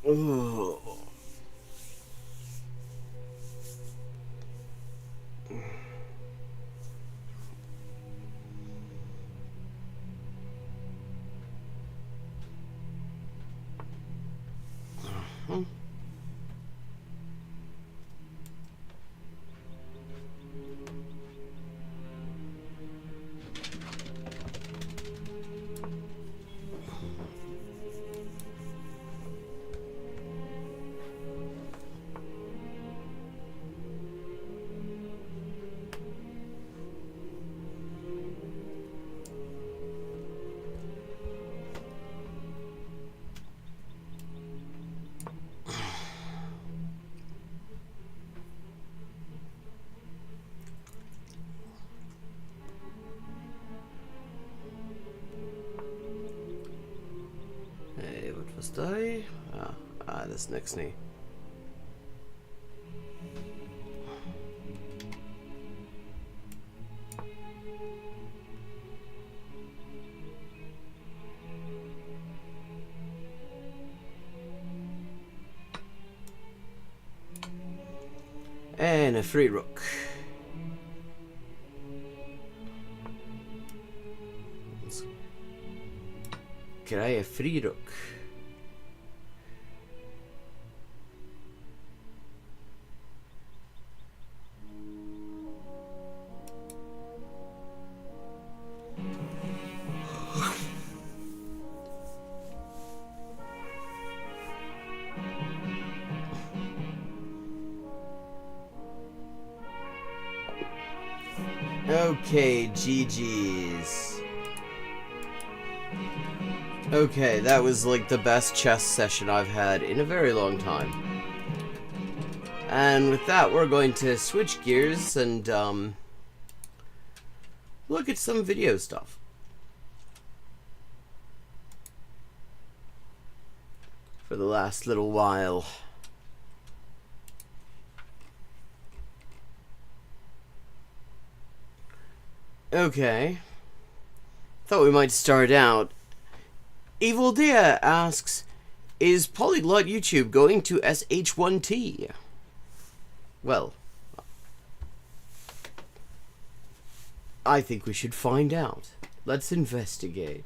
Ooh. Hey, what was I? This next knee. And a free rook. Krijg je free rook. Okay, GG's. Okay, that was like the best chess session I've had in a very long time. And with that, we're going to switch gears and look at some video stuff. For the last little while. Okay. Thought we might start out. Evil Dia asks, is Polyglot YouTube going to SH1T? Well, I think we should find out. Let's investigate.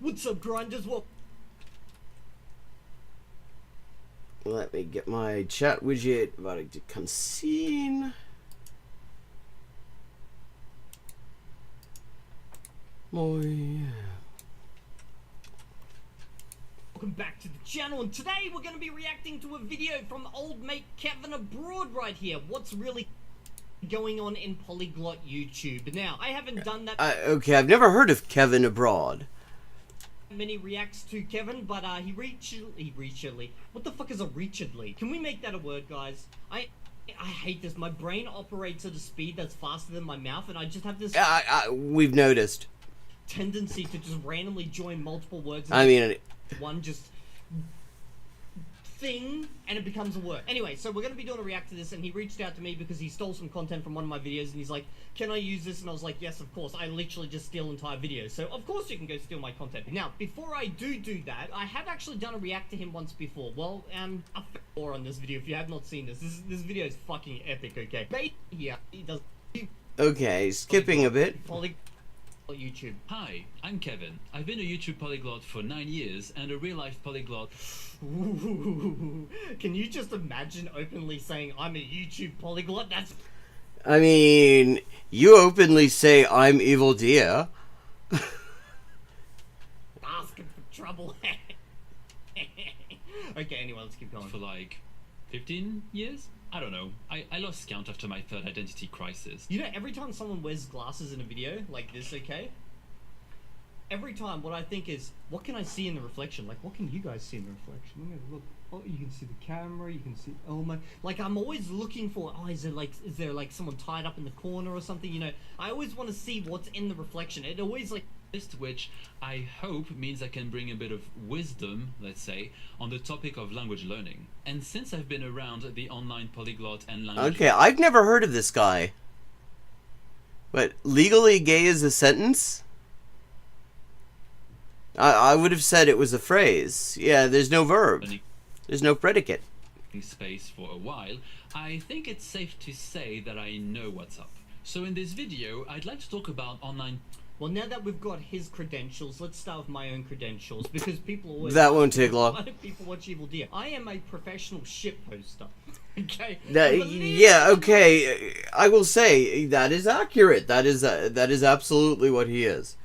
What's up, grinders? Well, let me get my chat widget about to come seen. Boy. Welcome back to the channel, and today we're going to be reacting to a video from old mate Kevin Abroad right here. What's really going on in Polyglot YouTube? Now, I haven't done that Okay, I've never heard of Kevin Abroad. many reacts to Kevin, but he recently. What the fuck is a reachedly? Can we make that a word, guys? I hate this. My brain operates at a speed that's faster than my mouth, and I just have this We've noticed. tendency to just randomly join multiple words. I mean, One just thing, and it becomes a word. Anyway, so we're going to be doing a react to this, and he reached out to me because he stole some content from one of my videos, and he's like, can I use this? And I was like, yes, of course. I literally just steal entire videos, so of course you can go steal my content. Now, before I do that, I have actually done a react to him once before. Well, a more on this video if you have not seen this. This video is fucking epic, okay? Yeah, he does... okay, skipping a bit. YouTube. Hi, I'm Kevin. I've been a YouTube polyglot for 9 years and a real-life polyglot. Ooh, can you just imagine openly saying I'm a YouTube polyglot? That's... I mean, you openly say I'm Evil Dia. asking for trouble. Okay, anyway, let's keep going. For like 15 years? I don't know. I lost count after my third identity crisis. You know, every time someone wears glasses in a video, like this, okay? Every time, what I think is, what can I see in the reflection? Like, what can you guys see in the reflection? Let me have a look. Oh, you can see the camera, you can see Elmo. Like, I'm always looking for, oh, is there like someone tied up in the corner or something? You know, I always want to see what's in the reflection. It always, like... Which I hope means I can bring a bit of wisdom, let's say, on the topic of language learning. And since I've been around the online polyglot and language... Okay, I've never heard of this guy. But legally gay is a sentence? I would have said it was a phrase. Yeah, there's no verb. There's no predicate. Space for a while, I think it's safe to say that I know what's up. So in this video, I'd like to talk about online... Well, now that we've got his credentials, let's start with my own credentials, because people always... That won't take long. Why do people watch Evil Deer? I am a professional shit poster. Okay? Yeah, okay. I will say, that is accurate. That is absolutely what he is.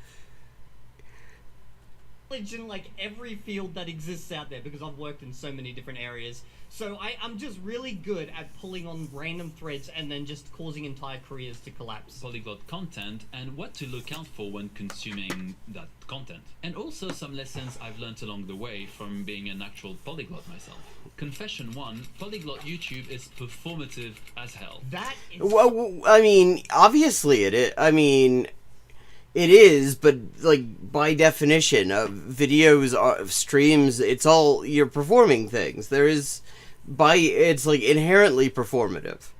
In like every field that exists out there, because I've worked in so many different areas, so I'm just really good at pulling on random threads and then just causing entire careers to collapse. Polyglot content and what to look out for when consuming that content, and also some lessons I've learned along the way from being an actual polyglot myself. Confession 1: polyglot YouTube is performative as hell. That is... Well, I mean, obviously it is. I mean, it is, but like by definition, videos, streams, it's all you're performing things. There is, it's like inherently performative.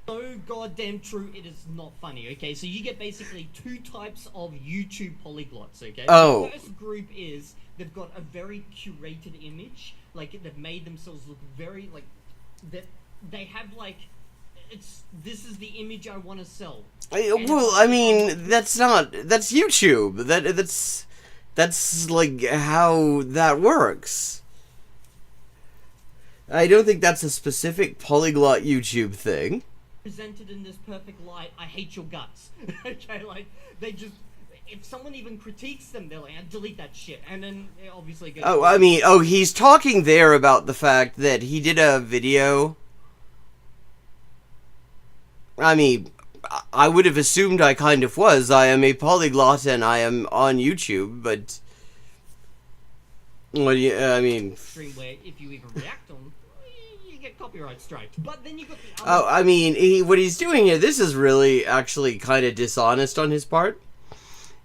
So goddamn true, it is not funny. Okay, so you get basically two types of YouTube polyglots. Okay. Oh. The first group is they've got a very curated image, like they've made themselves look very like that. They have like. This is the image I want to sell. Well, I mean, that's YouTube. That's like how that works. I don't think that's a specific polyglot YouTube thing. Presented in this perfect light, I hate your guts. Okay, like they just, if someone even critiques them, they're like, delete that shit, and then it obviously goes. Oh, I mean, he's talking there about the fact that he did a video. I mean, I would have assumed I kind of was. I am a polyglot and I am on YouTube, but... Well, yeah, I mean... Stream where if you even react on, you get copyright striked. But then you got the other... Oh, I mean, what he's doing here, this is really actually kind of dishonest on his part.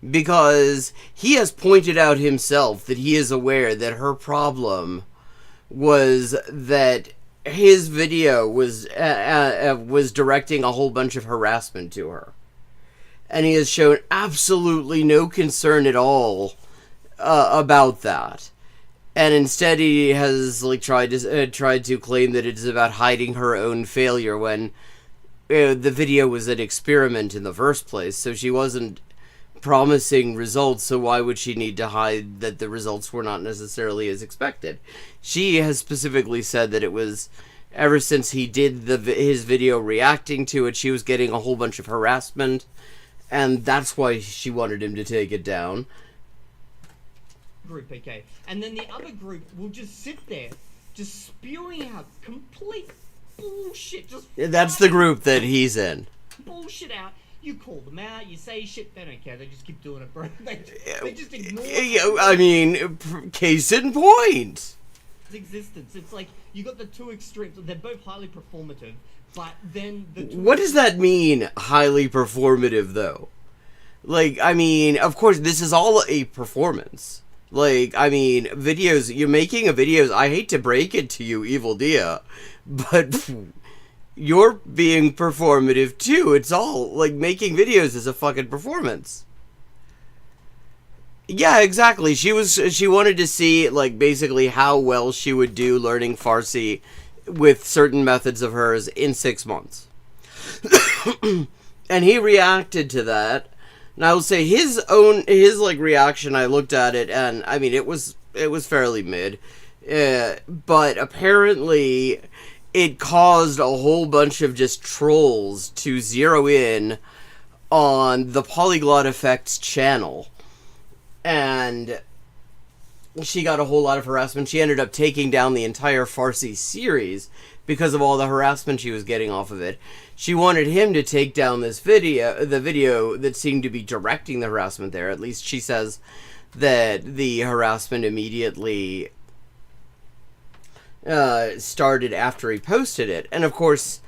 Because he has pointed out himself that he is aware that her problem was that... his video was directing a whole bunch of harassment to her, and he has shown absolutely no concern at all about that. And instead, he has like tried to claim that it is about hiding her own failure when the video was an experiment in the first place. So she wasn't promising results, so why would she need to hide that the results were not necessarily as expected? She has specifically said that it was ever since he did his video reacting to it, she was getting a whole bunch of harassment, and that's why she wanted him to take it down. Group, okay, and then the other group will just sit there, just spewing out complete bullshit. Just That's the group that he's in. bullshit out. You call them out, you say shit, they don't care. They just keep doing it, bro. They just ignore it. I mean, case in point. Existence. It's like you got the two extremes. They're both highly performative, but then the two What does that mean, highly performative, though? Like, I mean, of course, this is all a performance. Like, I mean, videos, you're making a videos, I hate to break it to you, Evil Dia, but you're being performative too. It's all, like, making videos is a fucking performance. Yeah, exactly. She wanted to see, like, basically how well she would do learning Farsi with certain methods of hers in 6 months. And he reacted to that. And I will say his like reaction, I looked at it and I mean it was fairly mid. But apparently it caused a whole bunch of just trolls to zero in on the Polyglot Effects channel. And she got a whole lot of harassment. She ended up taking down the entire Farsi series because of all the harassment she was getting off of it. She wanted him to take down this video, the video that seemed to be directing the harassment there. At least she says that the harassment immediately started after he posted it. And of course,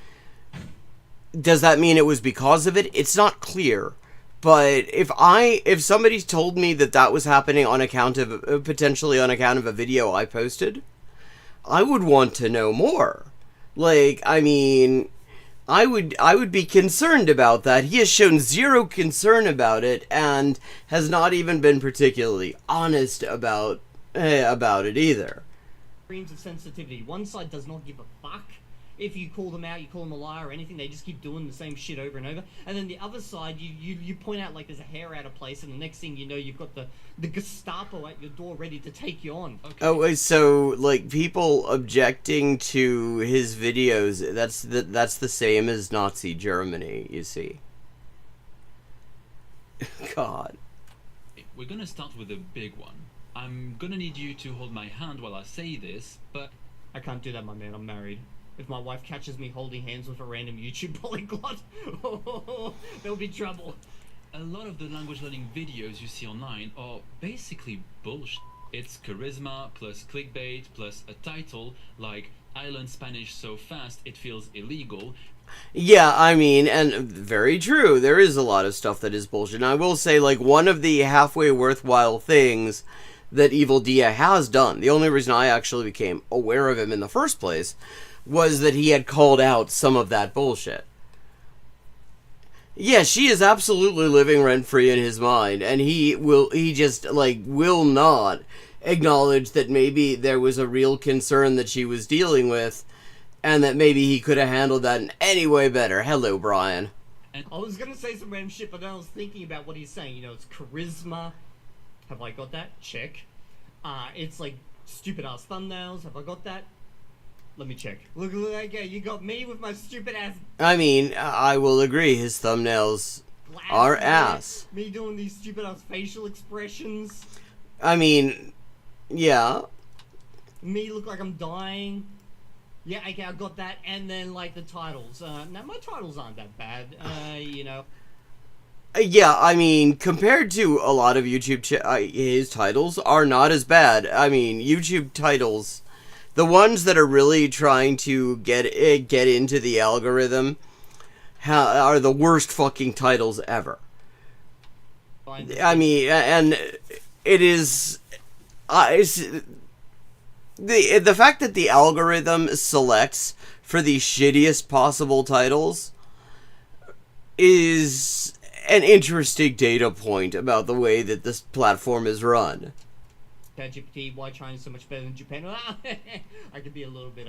does that mean it was because of it? It's not clear. But if somebody told me that that was happening on account of, potentially on account of a video I posted, I would want to know more. Like, I mean, I would be concerned about that. He has shown zero concern about it and has not even been particularly honest about it either. extremes of sensitivity. One side does not give a fuck. If you call them out, you call them a liar or anything, they just keep doing the same shit over and over. And then the other side, you point out like there's a hair out of place, and the next thing you know, you've got the Gestapo at your door ready to take you on. Okay. Oh, so like people objecting to his videos, that's the same as Nazi Germany, you see. God. We're gonna start with a big one. I'm gonna need you to hold my hand while I say this, but I can't do that, my man. I'm married. If my wife catches me holding hands with a random YouTube polyglot, there'll be trouble. a lot of the language learning videos you see online are basically bullshit. It's charisma plus clickbait plus a title like I learned Spanish so fast it feels illegal. Yeah, I mean, and very true, there is a lot of stuff that is bullshit. And I will say, like, one of the halfway worthwhile things that Evil Dia has done, the only reason I actually became aware of him in the first place, was that he had called out some of that bullshit. Yeah, she is absolutely living rent-free in his mind, and he just, like, will not acknowledge that maybe there was a real concern that she was dealing with, and that maybe he could have handled that in any way better. Hello, Brian. I was gonna say some random shit, but then I was thinking about what he's saying. You know, it's charisma. Have I got that? Check. It's like stupid ass thumbnails. Have I got that? Let me check. Look at that guy. You got me with my stupid ass. I mean, I will agree. His thumbnails are ass. Me doing these stupid ass facial expressions. I mean, yeah. Me look like I'm dying. Yeah, okay, I got that. And then, like, the titles. Now, my titles aren't that bad, you know. Yeah, I mean, compared to a lot of YouTube, his titles are not as bad. I mean, YouTube titles, the ones that are really trying to get into the algorithm, are the worst fucking titles ever. I mean, and it is... The fact that the algorithm selects for the shittiest possible titles is an interesting data point about the way that this platform is run. ChatGPT, why China's so much better than Japan? I could be a little bit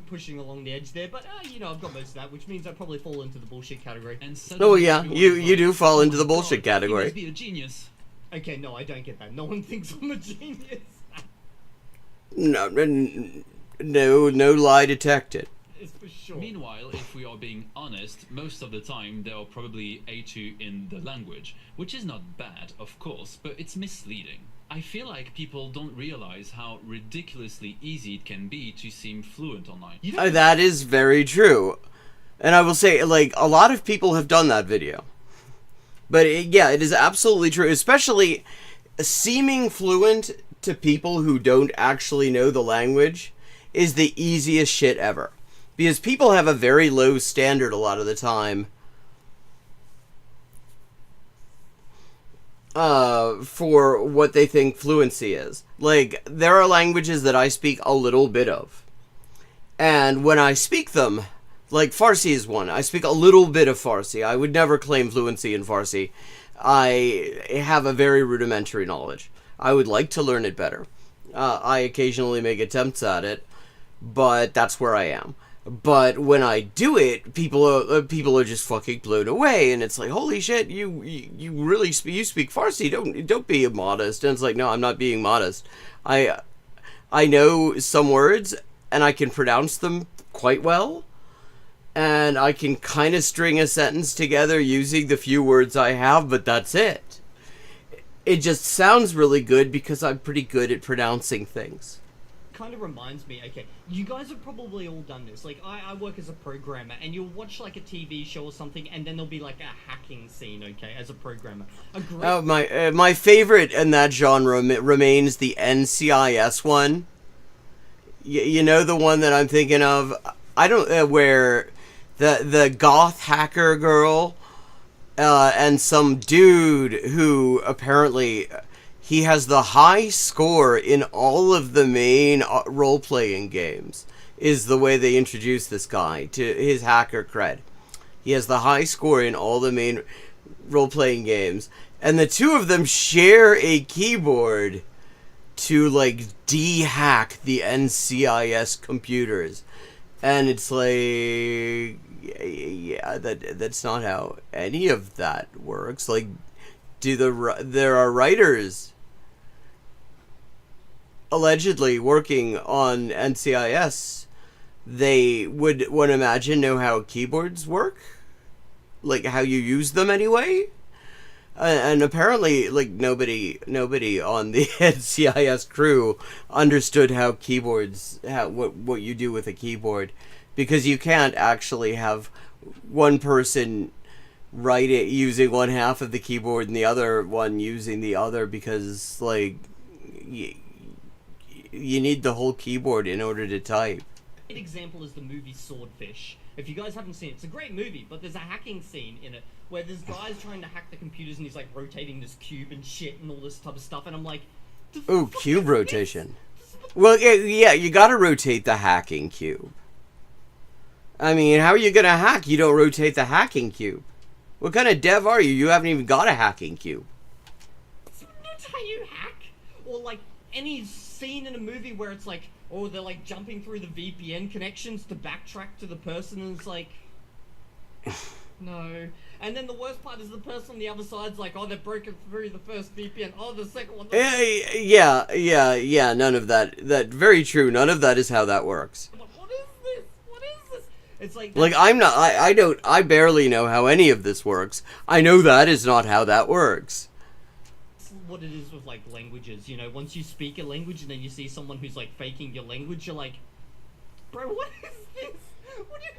pushing along the edge there, but you know, I've got most of that, which means I probably fall into the bullshit category. And oh yeah, you do fall into the bullshit category. You must be a genius. Okay, no, I don't get that. No one thinks I'm a genius. No lie detected. It's for sure. Meanwhile, if we are being honest, most of the time they are probably A2 in the language, which is not bad, of course, but it's misleading. I feel like people don't realize how ridiculously easy it can be to seem fluent online. That is very true. And I will say, like, a lot of people have done that video. But yeah, it is absolutely true, especially seeming fluent to people who don't actually know the language is the easiest shit ever. Because people have a very low standard a lot of the time for what they think fluency is. Like, there are languages that I speak a little bit of. And when I speak them, like Farsi is one. I speak a little bit of Farsi. I would never claim fluency in Farsi. I have a very rudimentary knowledge. I would like to learn it better. I occasionally make attempts at it, but that's where I am. But when I do it, people are just fucking blown away, and it's like, holy shit, you really speak Farsi? Don't be modest. And it's like, no, I'm not being modest. I know some words, and I can pronounce them quite well, and I can kind of string a sentence together using the few words I have, but that's it. It just sounds really good because I'm pretty good at pronouncing things. Kind of reminds me, okay, you guys have probably all done this. Like, I work as a programmer, and you'll watch like a TV show or something, and then there'll be like a hacking scene, okay, as a programmer. My favorite in that genre remains the NCIS one. You know the one that I'm thinking of? I don't, where the goth hacker girl and some dude who apparently he has the high score in all of the main role-playing games is the way they introduce this guy to his hacker cred. He has the high score in all the main role-playing games, and the two of them share a keyboard to like de-hack the NCIS computers. And it's like, yeah, that's not how any of that works. Like, there are writers allegedly working on NCIS. They would, one imagine, know how keyboards work, like how you use them anyway. And apparently, like, nobody on the NCIS crew understood how keyboards, what you do with a keyboard, because you can't actually have one person write it using one half of the keyboard and the other one using the other, because, like, you need the whole keyboard in order to type. An example is the movie Swordfish. If you guys haven't seen it, it's a great movie, but there's a hacking scene in it where there's guys trying to hack the computers, and he's like rotating this cube and shit and all this type of stuff, and I'm like, ooh, cube rotation. Well, yeah, you gotta rotate the hacking cube. I mean, how are you gonna hack? You don't rotate the hacking cube. What kind of dev are you? You haven't even got a hacking cube. That's how you hack? Or like any scene in a movie where it's like, oh, they're like jumping through the VPN connections to backtrack to the person, and it's like, no. And then the worst part is the person on the other side's like, oh, they've broken through the first VPN. Oh, the second one. Yeah. None of that. That very true. None of that is how that works. What is this? What is this? It's like I barely know how any of this works. I know that is not how that works. What it is with like languages, you know, once you speak a language and then you see someone who's like faking your language, you're like, bro, what is this? What do you do?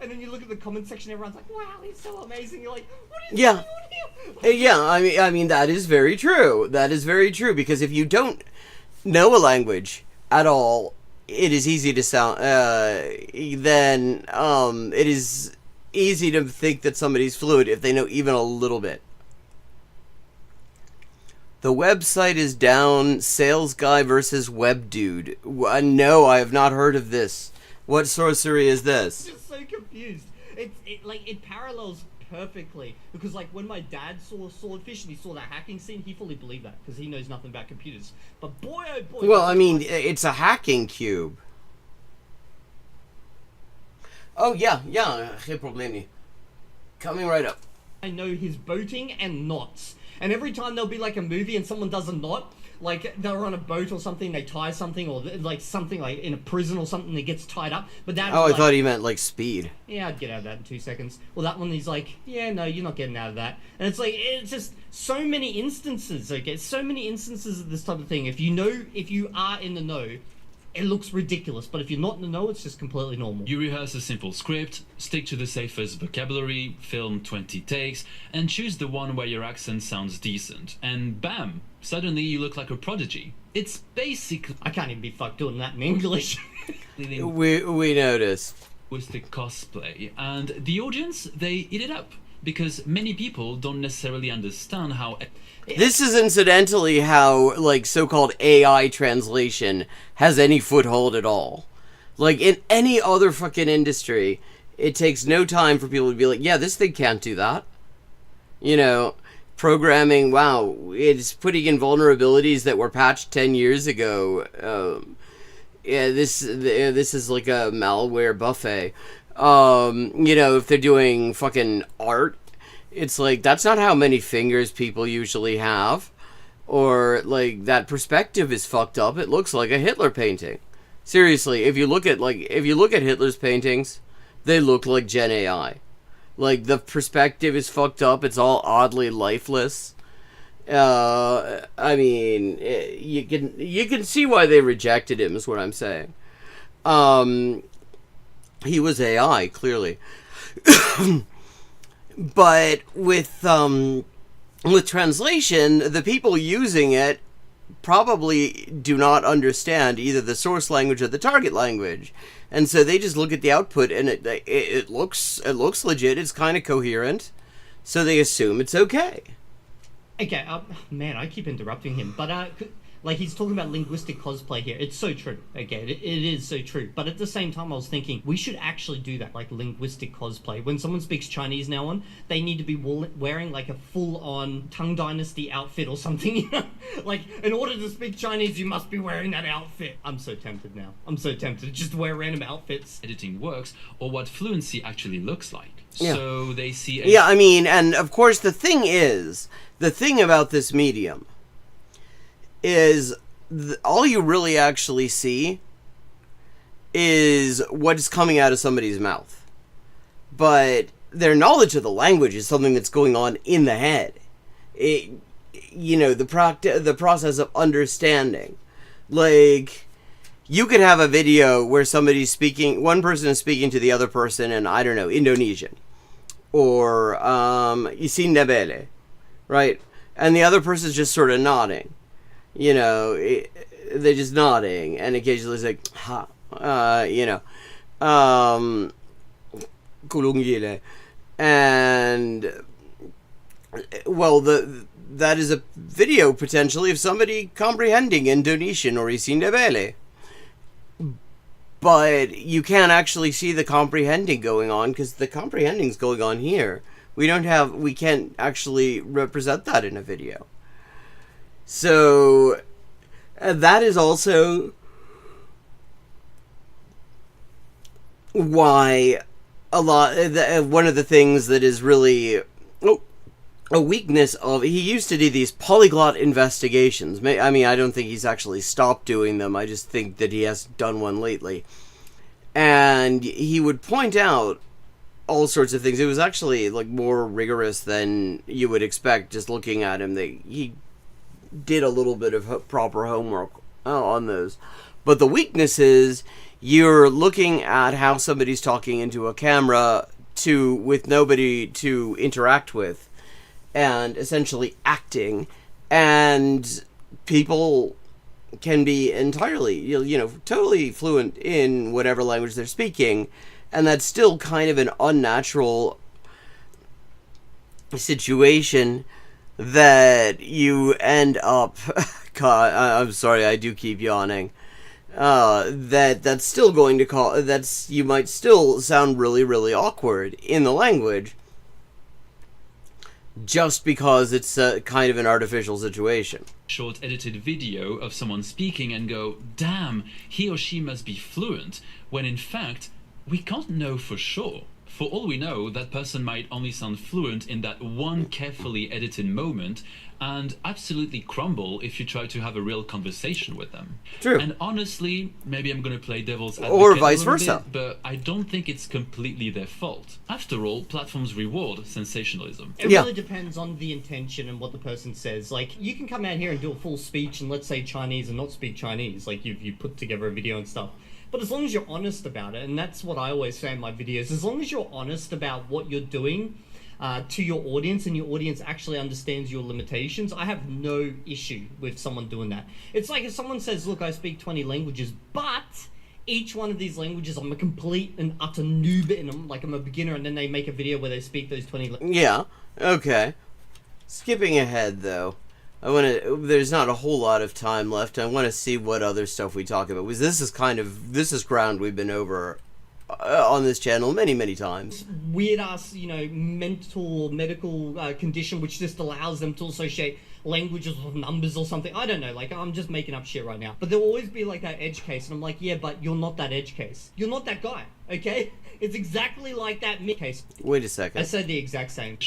And then you look at the comment section, everyone's like, wow, he's so amazing. You're like, what is going on here? Yeah, I mean that is very true. That is very true, because if you don't know a language at all, it is easy to sound then it is easy to think that somebody's fluent if they know even a little bit. The website is down. Sales guy versus web dude. No, I have not heard of this. What sorcery is this? I'm just so confused. It parallels perfectly, because like when my dad saw Swordfish and he saw that hacking scene, he fully believed that because he knows nothing about computers. But boy, oh boy. Well, I mean, it's a hacking cube. Oh yeah, geen probleem. Coming right up. I know his boating and knots. And every time there'll be like a movie and someone does a knot, like they're on a boat or something, they tie something, or like something like in a prison or something that gets tied up. But that Oh, I like, thought he meant like Speed. yeah, I'd get out of that in 2 seconds. Well, that one he's like, yeah, no, you're not getting out of that. And it's like, it's just so many instances, okay? So many instances of this type of thing. If you are in the know, it looks ridiculous. But if you're not in the know, it's just completely normal. You rehearse a simple script, stick to the safest vocabulary, film 20 takes, and choose the one where your accent sounds decent. And bam, suddenly you look like a prodigy. It's basically I can't even be fucked doing that in English. We noticed. linguistic cosplay, and the audience, they eat it up. Because many people don't necessarily understand how... This is incidentally how, like, so-called AI translation has any foothold at all. Like, in any other fucking industry, it takes no time for people to be like, yeah, this thing can't do that. You know, programming, wow, it's putting in vulnerabilities that were patched 10 years ago. Yeah, this is like a malware buffet. You know, if they're doing fucking art, it's like, that's not how many fingers people usually have. Or, like, that perspective is fucked up. It looks like a Hitler painting. Seriously, if you look at Hitler's paintings, they look like Gen AI. Like, the perspective is fucked up. It's all oddly lifeless. I mean, you can see why they rejected him, is what I'm saying. He was AI, clearly. But with translation, the people using it probably do not understand either the source language or the target language. And so they just look at the output and it looks legit, it's kind of coherent. So they assume it's okay. Okay, man, I keep interrupting him, but like, he's talking about linguistic cosplay here. It's so true. Okay, it is so true. But at the same time, I was thinking we should actually do that, like linguistic cosplay. When someone speaks Chinese now on, they need to be wearing like a full-on Tang Dynasty outfit or something. You know? Like, in order to speak Chinese, you must be wearing that outfit. I'm so tempted now. I'm so tempted just to wear random outfits. Editing works, or what fluency actually looks like. Yeah. So they see... Yeah, I mean, and of course the thing about this medium is all you really actually see is what's coming out of somebody's mouth. But their knowledge of the language is something that's going on in the head. You know, the process of understanding. Like, you could have a video where somebody's speaking, one person is speaking to the other person in, I don't know, Indonesian. Or, isin nebele, right? And the other person's just sort of nodding. You know, they're just nodding, and occasionally it's like, ha, you know, kulunggile. And, well, that is a video, potentially, of somebody comprehending Indonesian or isin nebele. But you can't actually see the comprehending going on, because the comprehending's going on here. We can't actually represent that in a video. So, that is also why one of the things that is really a weakness of... He used to do these polyglot investigations. I mean, I don't think he's actually stopped doing them. I just think that he hasn't done one lately. And he would point out all sorts of things. It was actually, like, more rigorous than you would expect just looking at him. He did a little bit of proper homework on those. But the weakness is you're looking at how somebody's talking into a camera with nobody to interact with, and essentially acting, and people can be entirely, you know, totally fluent in whatever language they're speaking, and that's still kind of an unnatural situation that you end up... God, I'm sorry, I do keep yawning. That's still going to you might still sound really, really awkward in the language, just because it's kind of an artificial situation. Short edited video of someone speaking and go, damn, he or she must be fluent, when in fact, we can't know for sure. For all we know, that person might only sound fluent in that one carefully edited moment and absolutely crumble if you try to have a real conversation with them. True. And honestly, maybe I'm going to play devil's advocate Or a vice little versa. bit, but I don't think it's completely their fault. After all, platforms reward sensationalism. It Yeah. really depends on the intention and what the person says. Like, you can come out here and do a full speech and let's say Chinese and not speak Chinese. Like, you put together a video and stuff. But as long as you're honest about it, and that's what I always say in my videos, as long as you're honest about what you're doing to your audience, and your audience actually understands your limitations, I have no issue with someone doing that. It's like if someone says, look, I speak 20 languages, but each one of these languages I'm a complete and utter noob in them, like I'm a beginner, and then they make a video where they speak those 20 languages. Yeah, okay. Skipping ahead, though. There's not a whole lot of time left. I want to see what other stuff we talk about, because this is ground we've been over on this channel many, many times. Weird ass, mental or medical condition which just allows them to associate languages with numbers or something. I don't know, like, I'm just making up shit right now. But there'll always be like that edge case, and I'm like, yeah, but you're not that edge case. You're not that guy, okay? It's exactly like that mid case. Wait a second. I said the exact same.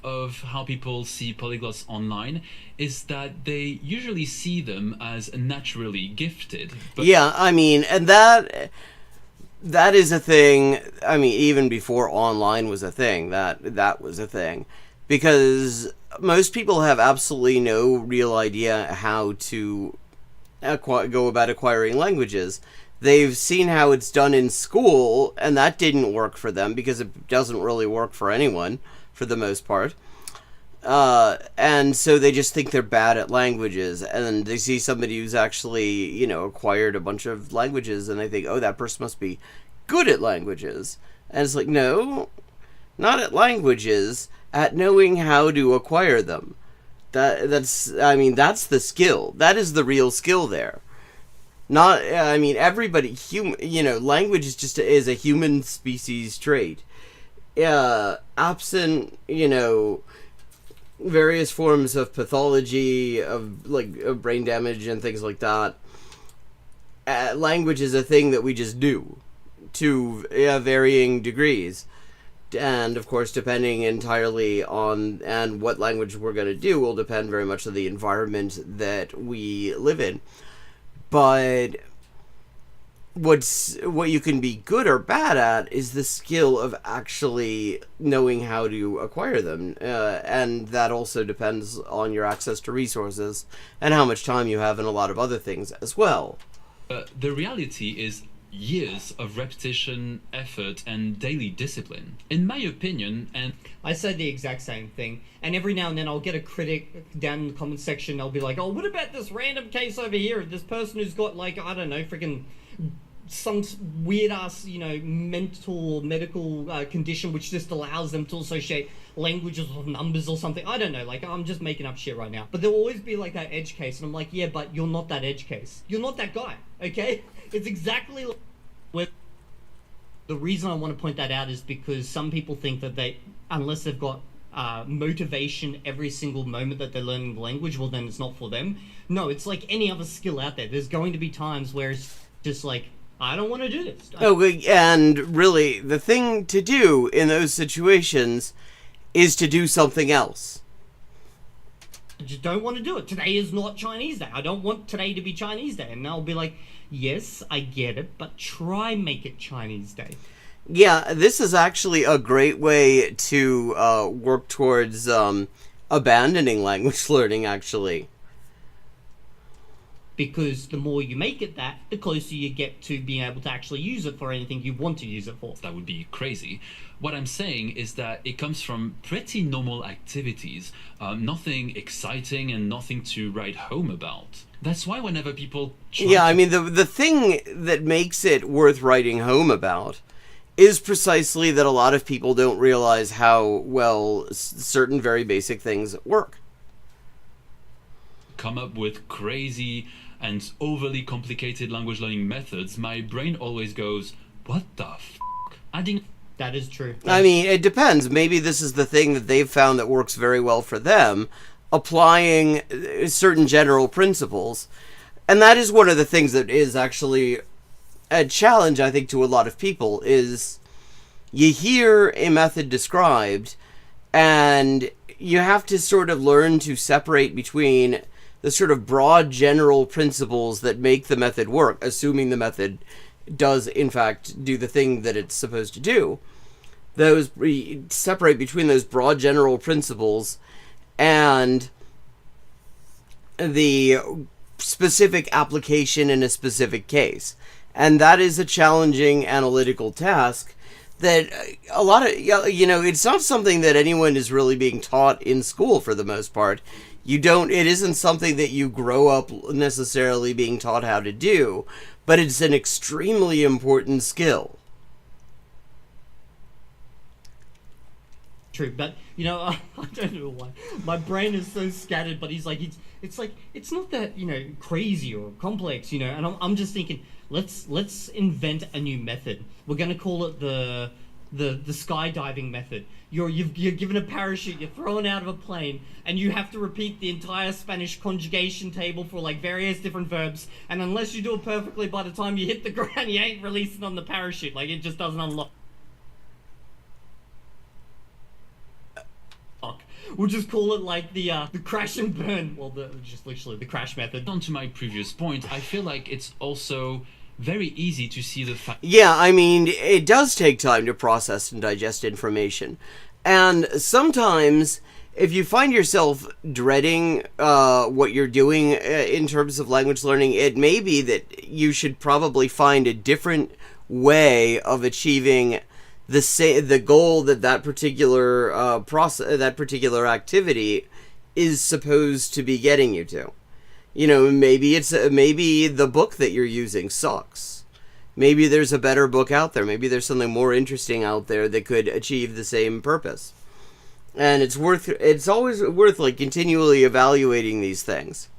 Of how people see polyglots online is that they usually see them as naturally gifted. But Yeah, I mean, and that is a thing. I mean, even before online was a thing, that was a thing. Because most people have absolutely no real idea how to go about acquiring languages. They've seen how it's done in school, and that didn't work for them, because it doesn't really work for anyone, for the most part. And so they just think they're bad at languages, and they see somebody who's actually, acquired a bunch of languages, and they think, oh, that person must be good at languages. And it's like, no, not at languages, at knowing how to acquire them. That's the skill. That is the real skill there. Not, everybody, language is a human species trait. Absent, various forms of pathology, of brain damage and things like that, language is a thing that we just do to varying degrees. And, of course, depending entirely on and what language we're going to do will depend very much on the environment that we live in. But what you can be good or bad at is the skill of actually knowing how to acquire them. And that also depends on your access to resources and how much time you have and a lot of other things as well. The reality is years of repetition, effort, and daily discipline. In my opinion, and I said the exact same thing, and every now and then I'll get a critic down in the comment section. They'll be like, oh, what about this random case over here, this person who's got, like, I don't know, freaking some weird ass, mental or medical condition which just allows them to associate languages with numbers or something. I don't know, like, I'm just making up shit right now. But there'll always be like that edge case, and I'm like, yeah, but you're not that edge case. You're not that guy, okay? It's exactly like where the reason I want to point that out is because some people think that unless they've got motivation every single moment that they're learning the language, well, then it's not for them. No, it's like any other skill out there. There's going to be times where it's just like, I don't want to do this. And really, the thing to do in those situations is to do something else. I just don't want to do it. Today is not Chinese Day. I don't want today to be Chinese Day. And I'll be like, yes, I get it, but try make it Chinese Day. Yeah, this is actually a great way to work towards abandoning language learning, actually. Because the more you make it that, the closer you get to being able to actually use it for anything you want to use it for. that would be crazy. What I'm saying is that it comes from pretty normal activities, nothing exciting and nothing to write home about. That's why whenever people try Yeah, I mean, the thing that makes it worth writing home about is precisely that a lot of people don't realize how well certain very basic things work. come up with crazy and overly complicated language learning methods, my brain always goes, what the f***? Adding... That is true. I mean, it depends. Maybe this is the thing that they've found that works very well for them, applying certain general principles. And that is one of the things that is actually a challenge, I think, to a lot of people, is you hear a method described, and you have to sort of learn to separate between the sort of broad general principles that make the method work, assuming the method does in fact do the thing that it's supposed to do. Separate between those broad general principles and the specific application in a specific case. And that is a challenging analytical task that a lot of, it's not something that anyone is really being taught in school for the most part. It isn't something that you grow up necessarily being taught how to do, but it's an extremely important skill. True, but I don't know why my brain is so scattered. But he's like, it's not that crazy or complex, And I'm just thinking, let's invent a new method. We're gonna call it the skydiving method. You're given a parachute, you're thrown out of a plane, and you have to repeat the entire Spanish conjugation table for like various different verbs. And unless you do it perfectly, by the time you hit the ground, you ain't releasing on the parachute. Like, it just doesn't unlock. We'll just call it like the crash and burn. Well, just literally the crash method. On to my previous point, I feel like it's also very easy to see the fact. Yeah, I mean, it does take time to process and digest information. And sometimes, if you find yourself dreading what you're doing in terms of language learning, it may be that you should probably find a different way of achieving the goal that particular that particular activity is supposed to be getting you to. Maybe maybe the book that you're using sucks. Maybe there's a better book out there. Maybe there's something more interesting out there that could achieve the same purpose. And it's always worth like continually evaluating these things.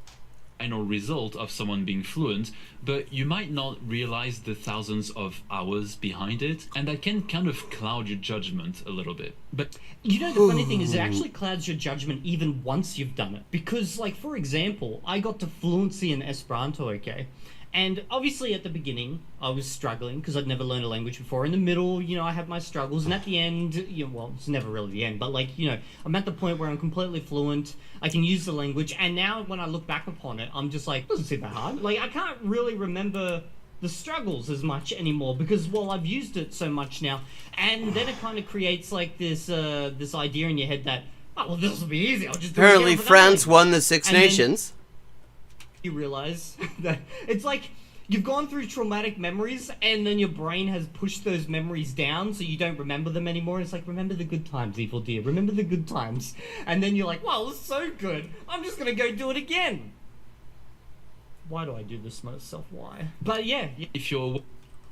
Final result of someone being fluent, but you might not realize the thousands of hours behind it, and that can kind of cloud your judgment a little bit. But the funny thing is, it actually clouds your judgment even once you've done it. Because, like, for example, I got to fluency in Esperanto, okay? And obviously at the beginning, I was struggling because I'd never learned a language before. In the middle, I had my struggles. And at the end, well, it's never really the end. But, like, I'm at the point where I'm completely fluent. I can use the language. And now when I look back upon it, I'm just like, it doesn't seem that hard. Like, I can't really remember the struggles as much anymore because, well, I've used it so much now. And then it kind of creates, like, this idea in your head that, oh, well, this will be easy. I'll just do it Apparently again France won the Six Nations. You realize that it's like you've gone through traumatic memories and then your brain has pushed those memories down so you don't remember them anymore. It's like, remember the good times, evil dear, remember the good times. And then you're like, wow, it's so good, I'm just gonna go do it again. Why do I do this to myself? Why? But yeah. If you're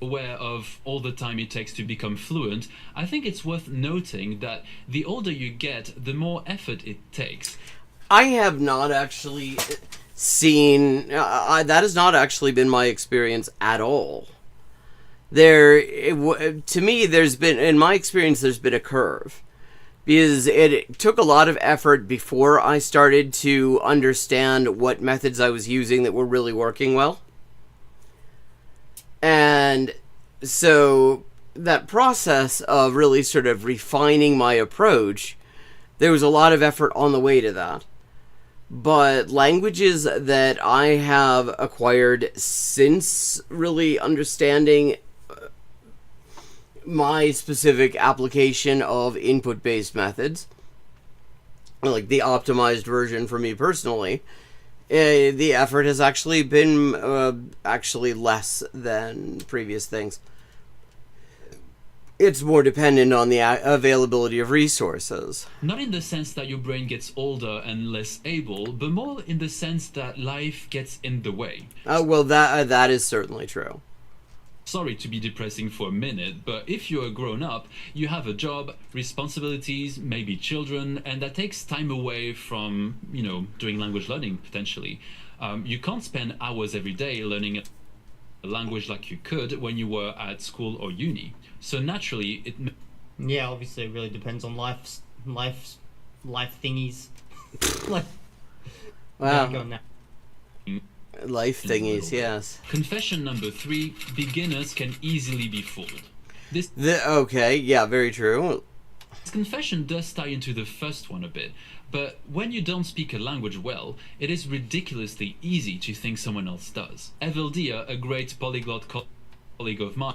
aware of all the time it takes to become fluent, I think it's worth noting that the older you get, the more effort it takes. I have not actually seen that has not actually been my experience at all. To me, in my experience, there's been a curve, because it took a lot of effort before I started to understand what methods I was using that were really working well. And so that process of really sort of refining my approach, there was a lot of effort on the way to that. But languages that I have acquired since really understanding my specific application of input-based methods, like the optimized version for me personally, the effort has actually been less than previous things. It's more dependent on the availability of resources. Not in the sense that your brain gets older and less able, but more in the sense that life gets in the way. Well, that is certainly true. Sorry to be depressing for a minute, but if you're a grown-up, you have a job, responsibilities, maybe children, and that takes time away from, doing language learning, potentially. You can't spend hours every day learning a language like you could when you were at school or uni. So naturally, yeah, obviously it really depends on life thingies. Like, wow. Life thingies, yes. Confession number 3: beginners can easily be fooled. Okay, yeah, very true. This confession does tie into the first one a bit, but when you don't speak a language well, it is ridiculously easy to think someone else does. Eveldia, a great polyglot colleague of mine,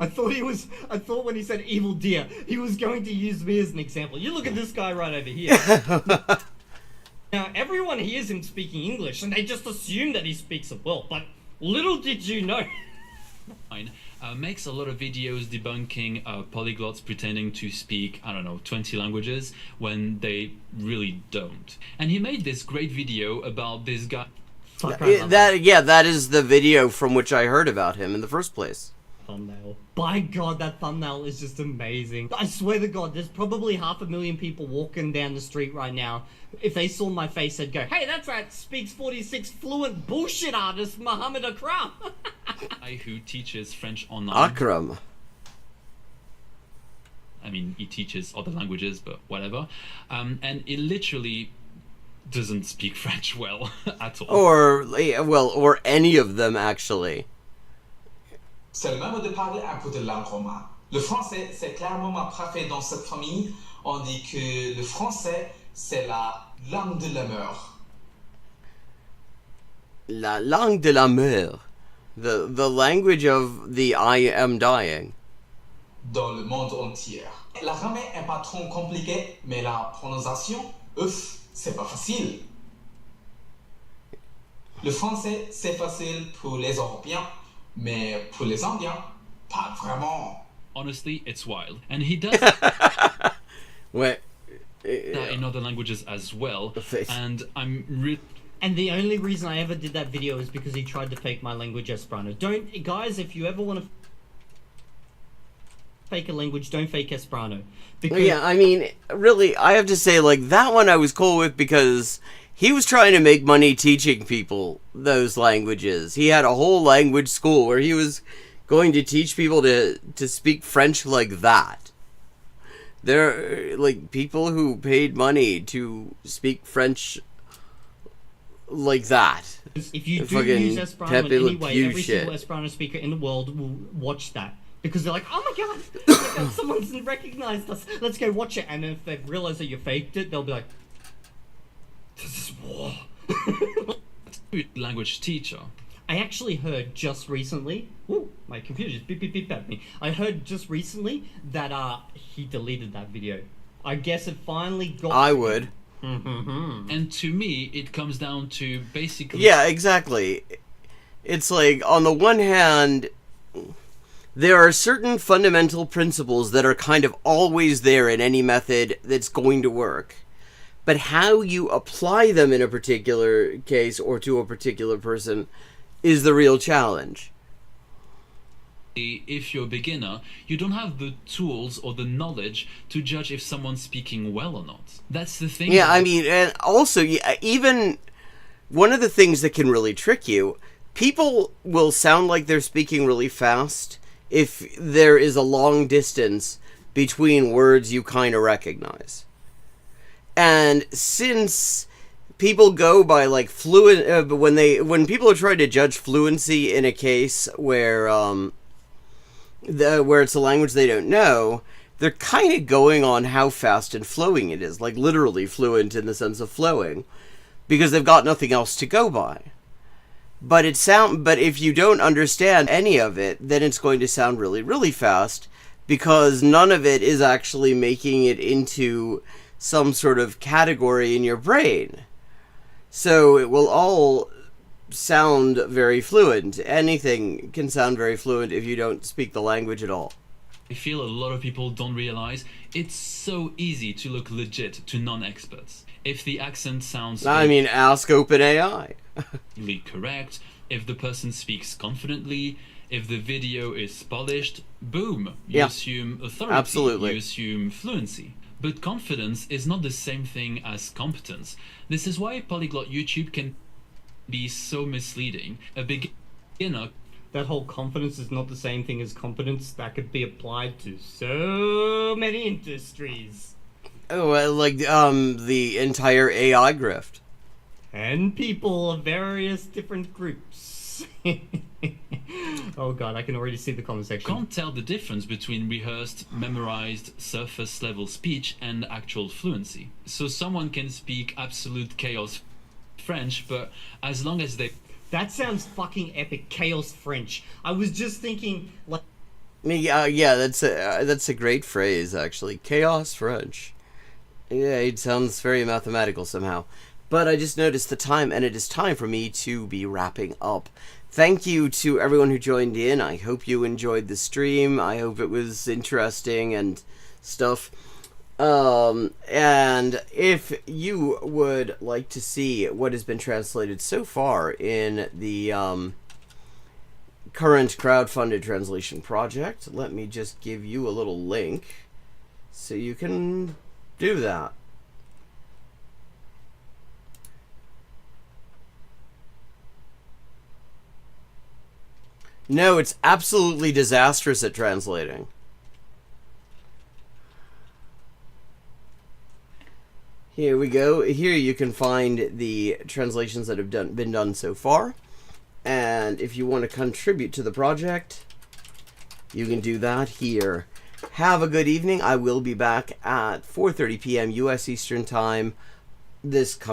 I thought when he said evil deer, he was going to use me as an example. You look at this guy right over here. Now, everyone hears him speaking English, and they just assume that he speaks it well, but little did you know. Makes a lot of videos debunking polyglots pretending to speak, I don't know, 20 languages when they really don't. And he made this great video about this guy. That is the video from which I heard about him in the first place. Thumbnail. By God, that thumbnail is just amazing. I swear to God, there's probably 500,000 people walking down the street right now. If they saw my face, they'd go, "Hey, that's that speaks 46 fluent bullshit artist, Muhammad Akram." Who teaches French online. Akram. I mean, he teaches other languages, but whatever. And he literally doesn't speak French well at all. Or any of them, actually. C'est le même de parler un peu de langue romane. Le français, c'est clairement ma préférée dans cette famille. On dit que le français, c'est la langue de la mort. La langue de la mort. The language of the I am dying. Dans le monde entier. La grammaire est pas trop compliquée, mais la prononciation, c'est pas facile. Le français, c'est facile pour les Européens, mais pour les Indiens, pas vraiment. Honestly, it's wild. And he does What? in other languages as well. And I'm really... And the only reason I ever did that video is because he tried to fake my language Esperanto. Guys, if you ever want to fake a language, don't fake Esperanto. Because Yeah, I mean, really, I have to say, like, that one I was cool with because he was trying to make money teaching people those languages. He had a whole language school where he was going to teach people to speak French like that. There are, like, people who paid money to speak French like that. if you do Fucking use Esperanto in Pepe Le any way, Pew every shit. single Esperanto speaker in the world will watch that. Because they're like, oh my god, someone's recognized us. Let's go watch it. And if they realize that you faked it, they'll be like, this is war. language teacher. I actually heard just recently. Ooh, my computer just beep beep beep at me. I heard just recently that he deleted that video. I guess it finally got. I would. And to me, it comes down to basically... Yeah, exactly. It's like, on the one hand, there are certain fundamental principles that are kind of always there in any method that's going to work. But how you apply them in a particular case or to a particular person is the real challenge. If you're a beginner, you don't have the tools or the knowledge to judge if someone's speaking well or not. That's the thing. Yeah, I mean, and also, even one of the things that can really trick you, people will sound like they're speaking really fast if there is a long distance between words you kind of recognize. And since people go by like fluent, when people are trying to judge fluency in a case where where it's a language they don't know, they're kind of going on how fast and flowing it is, like literally fluent in the sense of flowing, because they've got nothing else to go by. But if you don't understand any of it, then it's going to sound really, really fast, because none of it is actually making it into some sort of category in your brain. So it will all sound very fluent. Anything can sound very fluent if you don't speak the language at all. I feel a lot of people don't realize it's so easy to look legit to non-experts. If the accent sounds I mean, ask OpenAI. really correct, if the person speaks confidently, if the video is polished, boom, you assume authority, Absolutely. You assume fluency. But confidence is not the same thing as competence. This is why polyglot YouTube can be so misleading. A beginner... That whole confidence is not the same thing as competence. That could be applied to so many industries. Oh, like the entire AI grift. And people of various different groups. Oh god, I can already see the comment section. Can't tell the difference between rehearsed, memorized, surface level speech and actual fluency. So someone can speak absolute chaos French, but as long as they... That sounds fucking epic. Chaos French. I was just thinking, like... Yeah, that's a great phrase, actually. Chaos French. Yeah, it sounds very mathematical somehow. But I just noticed the time, and it is time for me to be wrapping up. Thank you to everyone who joined in. I hope you enjoyed the stream. I hope it was interesting and stuff. And if you would like to see what has been translated so far in the current crowdfunded translation project, let me just give you a little link so you can do that. No, it's absolutely disastrous at translating. Here we go. Here you can find the translations that have been done so far. And if you want to contribute to the project, you can do that here. Have a good evening. I will be back at 4:30 p.m. U.S. Eastern Time this